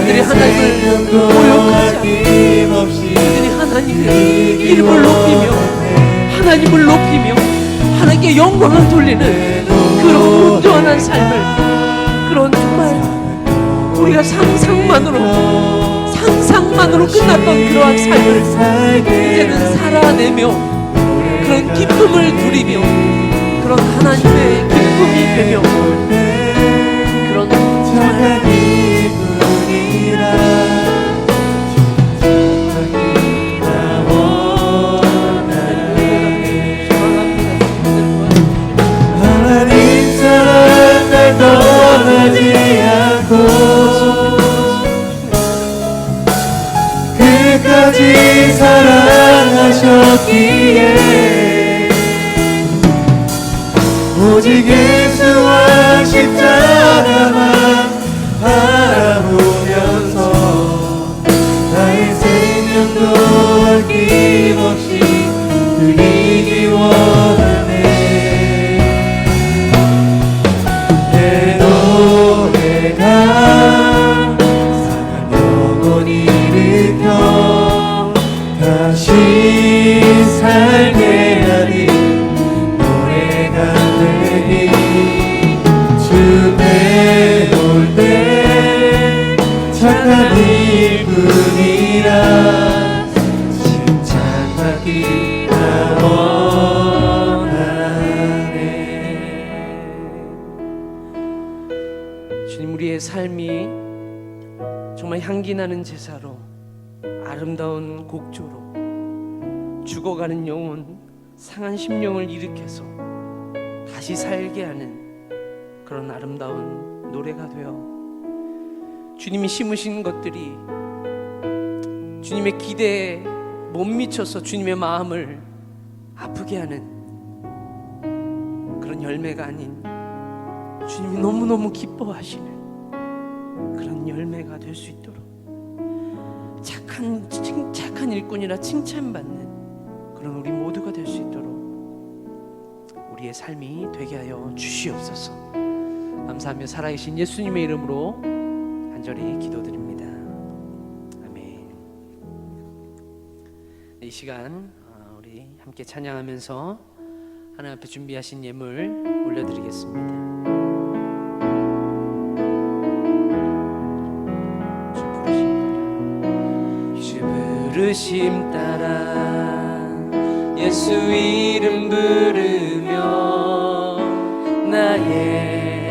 그들이 하나님을 모욕하지 않고 그들이 하나님의 이름을 높이며 하나님을 높이며 하나님께 영광을 돌리는 그런 온전한 삶을, 그런 정말 우리가 상상만으로 끝났던 그러한 삶을 이제는 살아내며 그런 기쁨을 누리며 그런 하나님의 기쁨이 되며 그런 정말 하나님 사랑 날 떠나지 않고 끝까지 사랑하셨기에 오직 예수와 십자가만 바라보면서 나의 생명도 아낌없이 드리기 원하네. 내 노래가 상한 영혼 일으켜 다시 살게 하리. 노래가 되리. 주 배울 때 착한 일뿐이라 칭찬받기 나 원하네. 주님, 우리의 삶이 정말 향기나는 제사로, 아름다운 곡조로 죽어가는 영혼, 상한 심령을 일으켜서 다시 살게 하는 그런 아름다운 노래가 되어 주님이 심으신 것들이 주님의 기대에 못 미쳐서 주님의 마음을 아프게 하는 그런 열매가 아닌 주님이 너무너무 기뻐하시는 그런 열매가 될 수 있도록 착한 일꾼이라 칭찬받는 그런 우리 모두가 될 수 있도록 우리의 삶이 되게 하여 주시옵소서. 감사하며 살아계신 예수님의 이름으로 간절히 기도드립니다. 아멘. 이 시간 우리 함께 찬양하면서 하나님 앞에 준비하신 예물 올려드리겠습니다. 주 부르심 따라 예수 이름 부르며 나의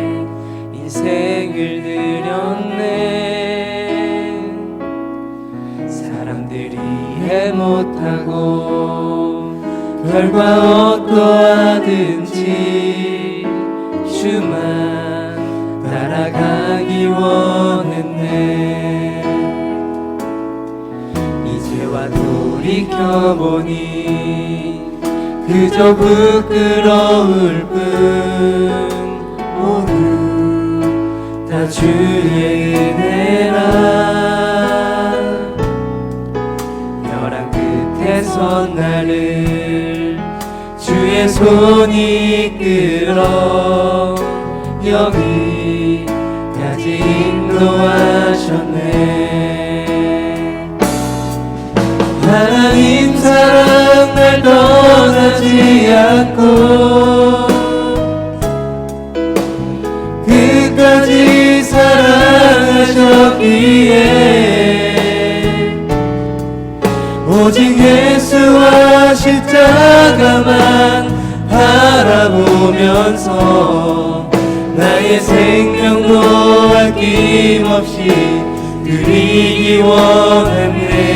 인생을 드렸네. 사람들이 이해 못하고 결과 어떠하든지 주만 따라가기 원했네. 이제와 도 돌이켜보니 그저 부끄러울 뿐. 모두 다 주의 은혜라. 벼랑 끝에 선 나를 주의 손이 이끌어 여기까지 인도하셨네. 하나님 사랑 날 떠나지 않고 끝까지 사랑하셨기에 오직 예수와 십자가만 바라보면서 나의 생명도 아낌없이 드리기 원하네.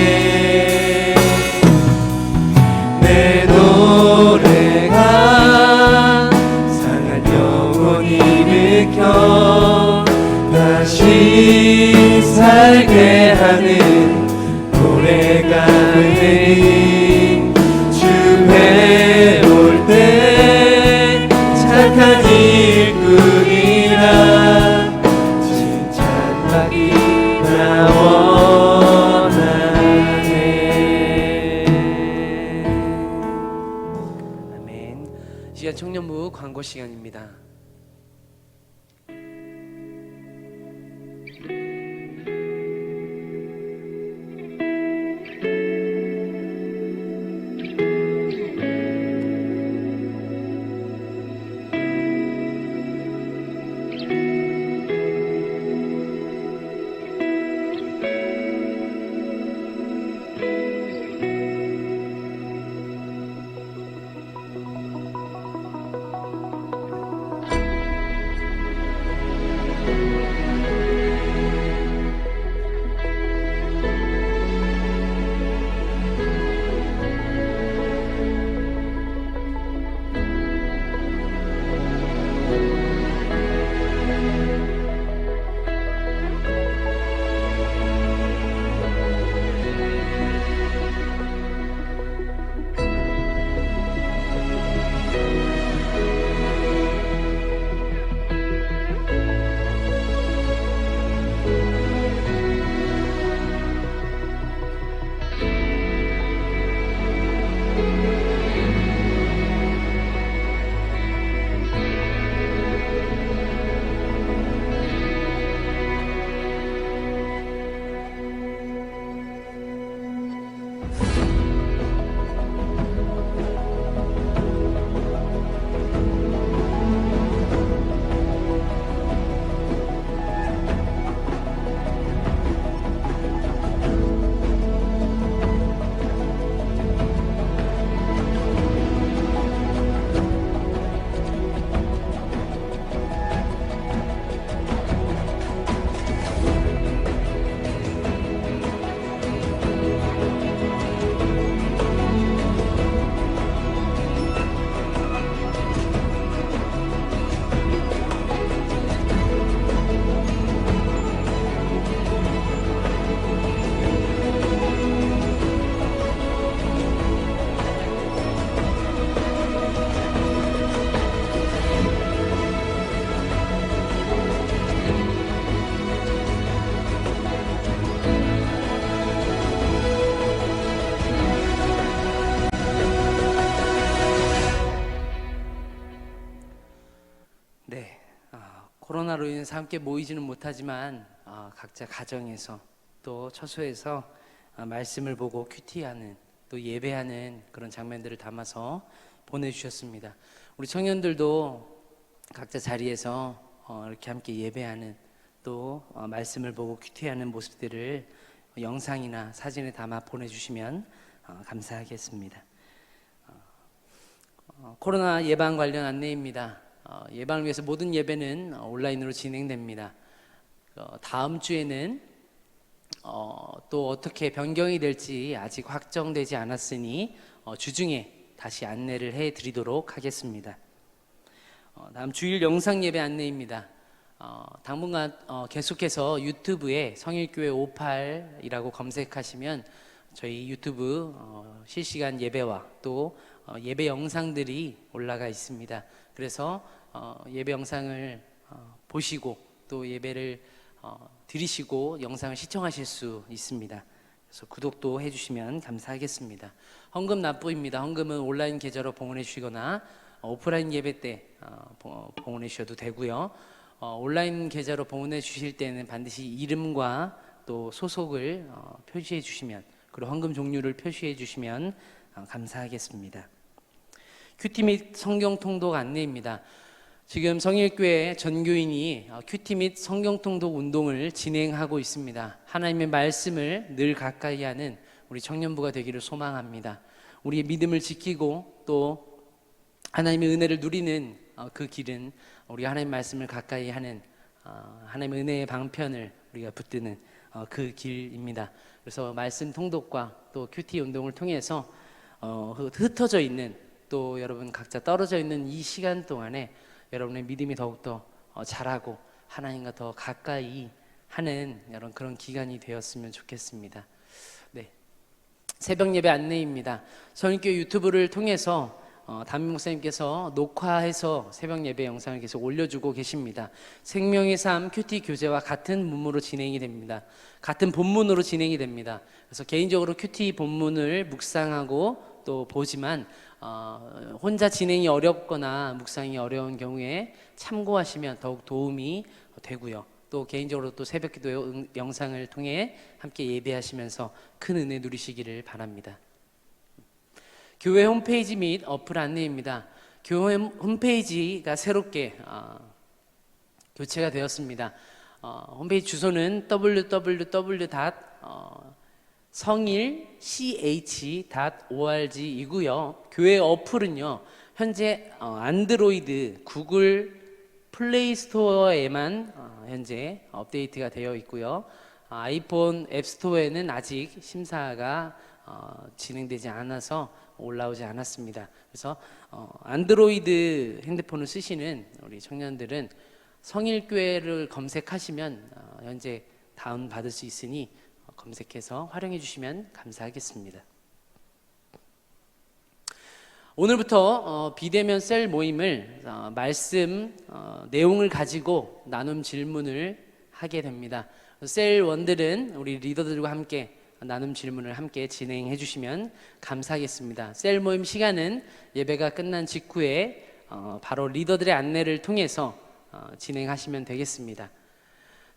내 노래가 상한 영혼이 일으켜 다시 살게 하는 노래가 되니 주 배울 때 착한 일꾼이라 칭찬받기 나 원하네. 아멘. 시간 청년부 광고 시간입니다. 코로나로 인해서 함께 모이지는 못하지만 각자 가정에서 또 처소에서 말씀을 보고 큐티하는 또 예배하는 그런 장면들을 담아서 보내주셨습니다. 우리 청년들도 각자 자리에서 이렇게 함께 예배하는 또 말씀을 보고 큐티하는 모습들을 영상이나 사진에 담아 보내주시면 감사하겠습니다. 코로나 예방 관련 안내입니다. 예방을 위해서 모든 예배는 온라인으로 진행됩니다. 다음 주에는 또 어떻게 변경이 될지 아직 확정되지 않았으니 주중에 다시 안내를 해드리도록 하겠습니다. 다음 주일 영상 예배 안내입니다. 당분간 계속해서 유튜브에 성일교회 58이라고 검색하시면 저희 유튜브 실시간 예배와 또 예배 영상들이 올라가 있습니다. 그래서 예배 영상을 보시고 또 예배를 들으시고 영상을 시청하실 수 있습니다. 그래서 구독도 해주시면 감사하겠습니다. 헌금 납부입니다. 헌금은 온라인 계좌로 봉헌해 주시거나 오프라인 예배 때 봉헌해 주셔도 되고요. 온라인 계좌로 봉헌해 주실 때는 반드시 이름과 또 소속을 표시해 주시면, 그리고 헌금 종류를 표시해 주시면 감사하겠습니다. 큐티 및 성경 통독 안내입니다. 지금 성일교회 전교인이 큐티 및 성경 통독 운동을 진행하고 있습니다. 하나님의 말씀을 늘 가까이 하는 우리 청년부가 되기를 소망합니다. 우리의 믿음을 지키고 또 하나님의 은혜를 누리는 그 길은 우리가 하나님의 말씀을 가까이 하는 하나님의 은혜의 방편을 우리가 붙드는 그 길입니다. 그래서 말씀 통독과 또 큐티 운동을 통해서 흩어져 있는, 또 여러분 각자 떨어져 있는 이 시간 동안에 여러분의 믿음이 더욱더 자라고 하나님과 더 가까이 하는 이런 그런 기간이 되었으면 좋겠습니다. 네, 새벽 예배 안내입니다. 성일교회 유튜브를 통해서 담임 목사님께서 녹화해서 새벽 예배 영상을 계속 올려주고 계십니다. 생명의 삶 큐티 교재와 같은 문으로 진행이 됩니다. 같은 본문으로 진행이 됩니다. 그래서 개인적으로 큐티 본문을 묵상하고 또 보지만 혼자 진행이 어렵거나 묵상이 어려운 경우에 참고하시면 더욱 도움이 되고요. 또 개인적으로 또 새벽기도 영상을 통해 함께 예배하시면서 큰 은혜 누리시기를 바랍니다. 교회 홈페이지 및 어플 안내입니다. 교회 홈페이지가 새롭게 교체가 되었습니다. 홈페이지 주소는 www.성일ch.org 이고요. 교회 어플은요, 현재 안드로이드, 구글 플레이 스토어에만 현재 업데이트가 되어 있고요. 아이폰 앱스토어에는 아직 심사가 진행되지 않아서 올라오지 않았습니다. 그래서 안드로이드 핸드폰을 쓰시는 우리 청년들은 성일교회를 검색하시면 현재 다운 받을 수 있으니 검색해서 활용해 주시면 감사하겠습니다. 오늘부터 비대면 셀 모임을 말씀 내용을 가지고 나눔 질문을 하게 됩니다. 셀원들은 우리 리더들과 함께 나눔 질문을 함께 진행해 주시면 감사하겠습니다. 셀 모임 시간은 예배가 끝난 직후에 바로 리더들의 안내를 통해서 진행하시면 되겠습니다.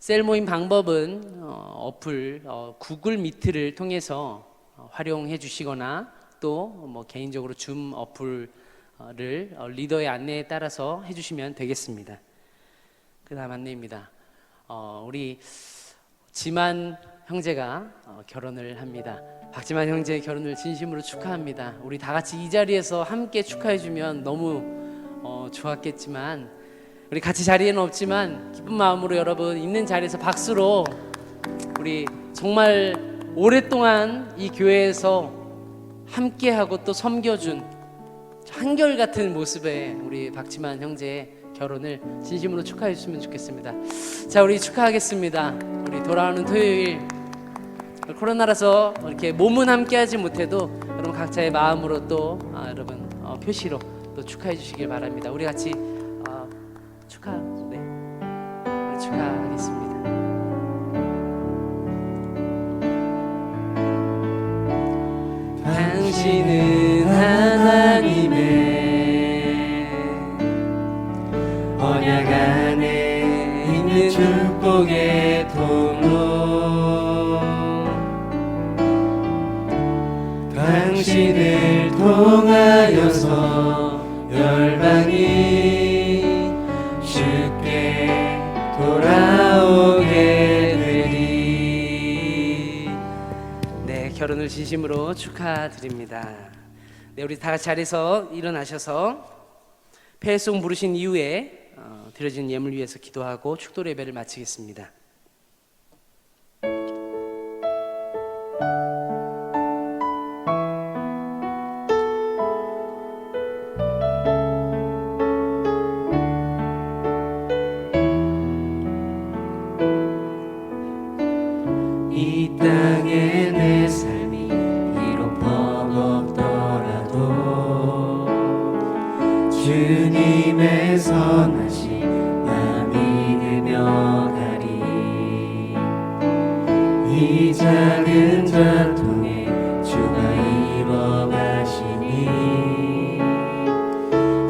셀 모임 방법은 어플 구글 미트를 통해서 활용해 주시거나 또 뭐 개인적으로 줌 어플을 리더의 안내에 따라서 해주시면 되겠습니다. 그 다음 안내입니다. 우리 지만 형제가 결혼을 합니다. 박지만 형제의 결혼을 진심으로 축하합니다. 우리 다 같이 이 자리에서 함께 축하해주면 너무 좋았겠지만, 우리 같이 자리에는 없지만 기쁜 마음으로 여러분 있는 자리에서 박수로 우리 정말 오랫동안 이 교회에서 함께하고 또 섬겨준 한결같은 모습의 우리 박지만 형제의 결혼을 진심으로 축하해 주시면 좋겠습니다. 자, 우리 축하하겠습니다. 우리 돌아오는 토요일, 코로나라서 이렇게 몸은 함께하지 못해도 여러분 각자의 마음으로 또 여러분 표시로 또 축하해 주시길 바랍니다. 우리 같이 축하하겠습니다. 당신은 하나님의 언약 안에 있는 축복의 통로, 당신을 통하여서 열방이 쉽게 돌아오게 되리. 네, 결혼을 진심으로 축하드립니다. 네, 우리 다 같이 자리에서 일어나셔서 폐송 부르신 이후에 드려진 예물 위해서 기도하고 축도 예배를 마치겠습니다. 이 땅에 내 삶이 주님의 선하심 나 믿으며 가리. 이 작은 자통에 주가 이뤄가시니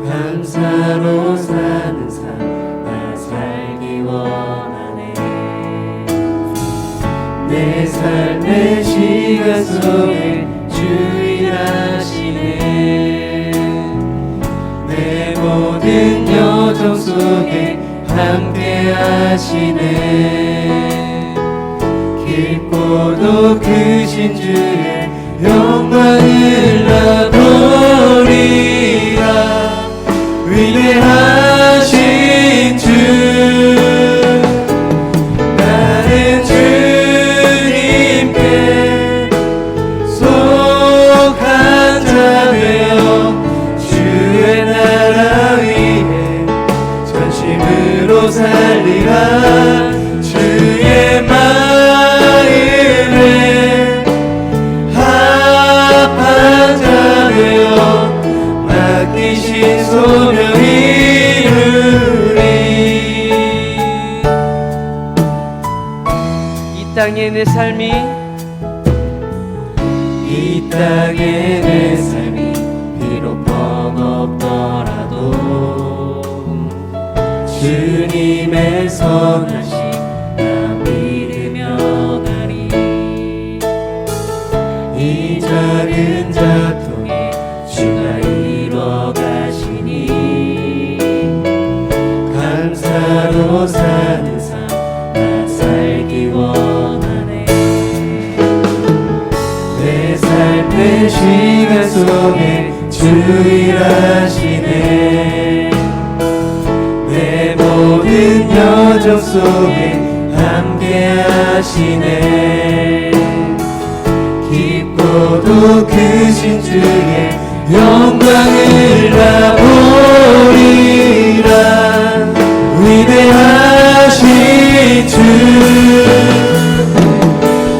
감사로 사는 삶 나 살기 원하네. 내 삶의 시간 속에 주 일하시네. 내 모든 여정 속에 함께 하시네. 깊고도 크신 주의 영광을 나보리라. 위대하신 주 나는 주님께 속한 자 되어 주의 나라 위에 전심으로 살리라. 주의 마음에 합한 자 되어 맡기신 소명 이루리. 이 땅에 내 삶이 이 땅에 내 삶이 비록 버겁더라도 주님의 선하심 나 믿으며 가리. 이 작은 자통에 주가 이뤄가시니 감사로 사는 삶 나 살기 원하네. 내 삶의 시간 속에 주 일하시네. 내 모든 여정 속에 함께 하시네. 깊고도 크신 주의 영광을 나 보리라. 위대하신 주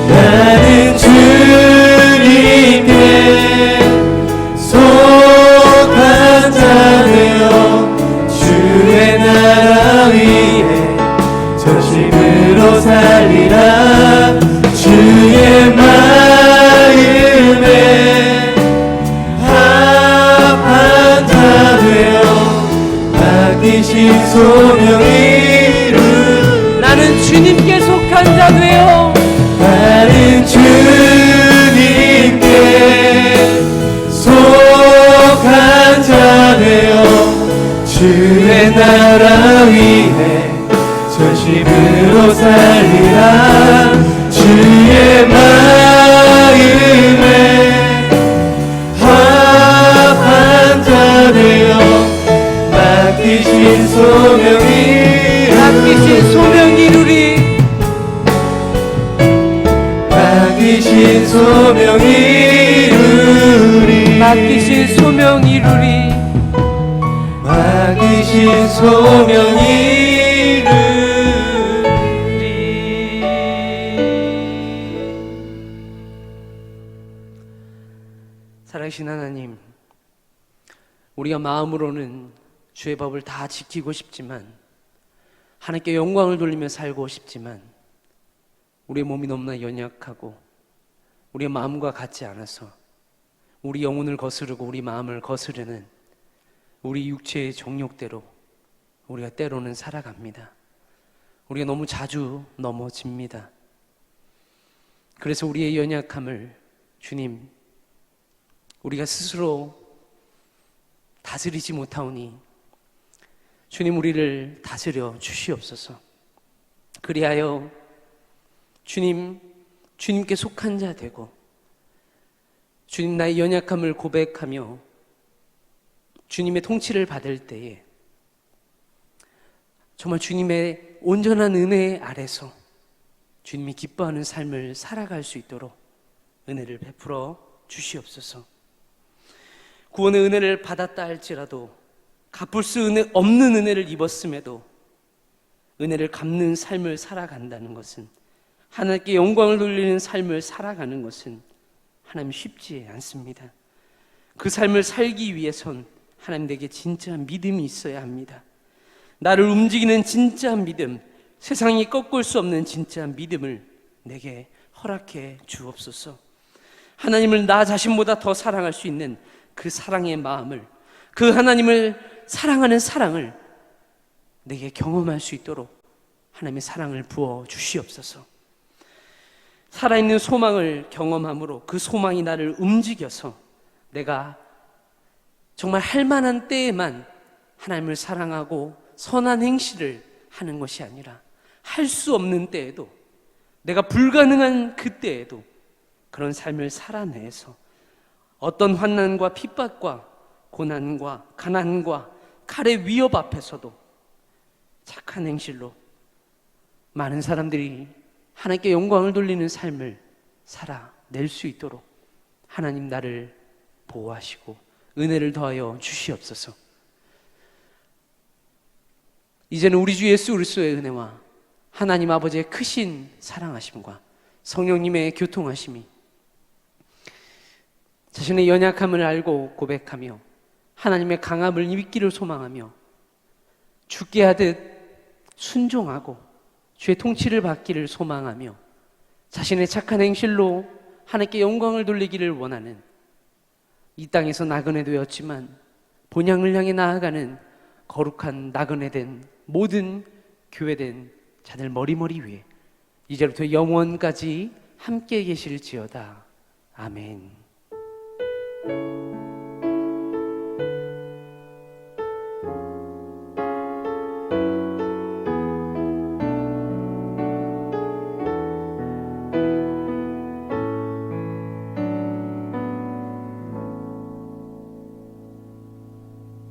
나는 주님께 속한 자 되어 주의 나라 위에 전심으로 살리라. 주의 마음에 합한 자 되어 맡기신 소명 이루. 나는 주님께 속한 자 되어 나는 주님께 속한 자 되어 주의 나라 위에 전심으로 살리라. 주의 마음에 합한 자 되어 맡기신 소명 이루리. 맡기신 소명 이루리. 맡기신 소명 이루리. 맡기신 소명 이루리. 살아계신 하나님, 우리가 마음으로는 주의 법을 다 지키고 싶지만, 하나님께 영광을 돌리며 살고 싶지만, 우리의 몸이 너무나 연약하고 우리의 마음과 같지 않아서 우리 영혼을 거스르고 우리 마음을 거스르는 우리 육체의 정욕대로 우리가 때로는 살아갑니다. 우리가 너무 자주 넘어집니다. 그래서 우리의 연약함을 주님, 우리가 스스로 다스리지 못하오니 주님, 우리를 다스려 주시옵소서. 그리하여 주님께 속한 자 되고, 주님, 나의 연약함을 고백하며 주님의 통치를 받을 때에 정말 주님의 온전한 은혜 아래서 주님이 기뻐하는 삶을 살아갈 수 있도록 은혜를 베풀어 주시옵소서. 구원의 은혜를 받았다 할지라도, 갚을 수 없는 은혜를 입었음에도 은혜를 갚는 삶을 살아간다는 것은, 하나님께 영광을 돌리는 삶을 살아가는 것은 하나님 쉽지 않습니다. 그 삶을 살기 위해선 하나님, 내게 진짜 믿음이 있어야 합니다. 나를 움직이는 진짜 믿음, 세상이 꺾을 수 없는 진짜 믿음을 내게 허락해 주옵소서. 하나님을 나 자신보다 더 사랑할 수 있는 그 사랑의 마음을, 그 하나님을 사랑하는 사랑을 내게 경험할 수 있도록 하나님의 사랑을 부어 주시옵소서. 살아있는 소망을 경험함으로 그 소망이 나를 움직여서 내가 정말 할 만한 때에만 하나님을 사랑하고 선한 행실을 하는 것이 아니라 할 수 없는 때에도, 내가 불가능한 그때에도 그런 삶을 살아내서 어떤 환난과 핍박과 고난과 가난과 칼의 위협 앞에서도 착한 행실로 많은 사람들이 하나님께 영광을 돌리는 삶을 살아낼 수 있도록 하나님 나를 보호하시고 은혜를 더하여 주시옵소서. 이제는 우리 주 예수 그리스도의 은혜와 하나님 아버지의 크신 사랑하심과 성령님의 교통하심이 자신의 연약함을 알고 고백하며 하나님의 강함을 믿기를 소망하며 죽게 하듯 순종하고 주의 통치를 받기를 소망하며 자신의 착한 행실로 하나님께 영광을 돌리기를 원하는, 이 땅에서 나그네 되었지만 본향을 향해 나아가는 거룩한 나그네 된 모든 교회된 자들 머리머리 위에 이제부터 영원까지 함께 계실지어다. 아멘.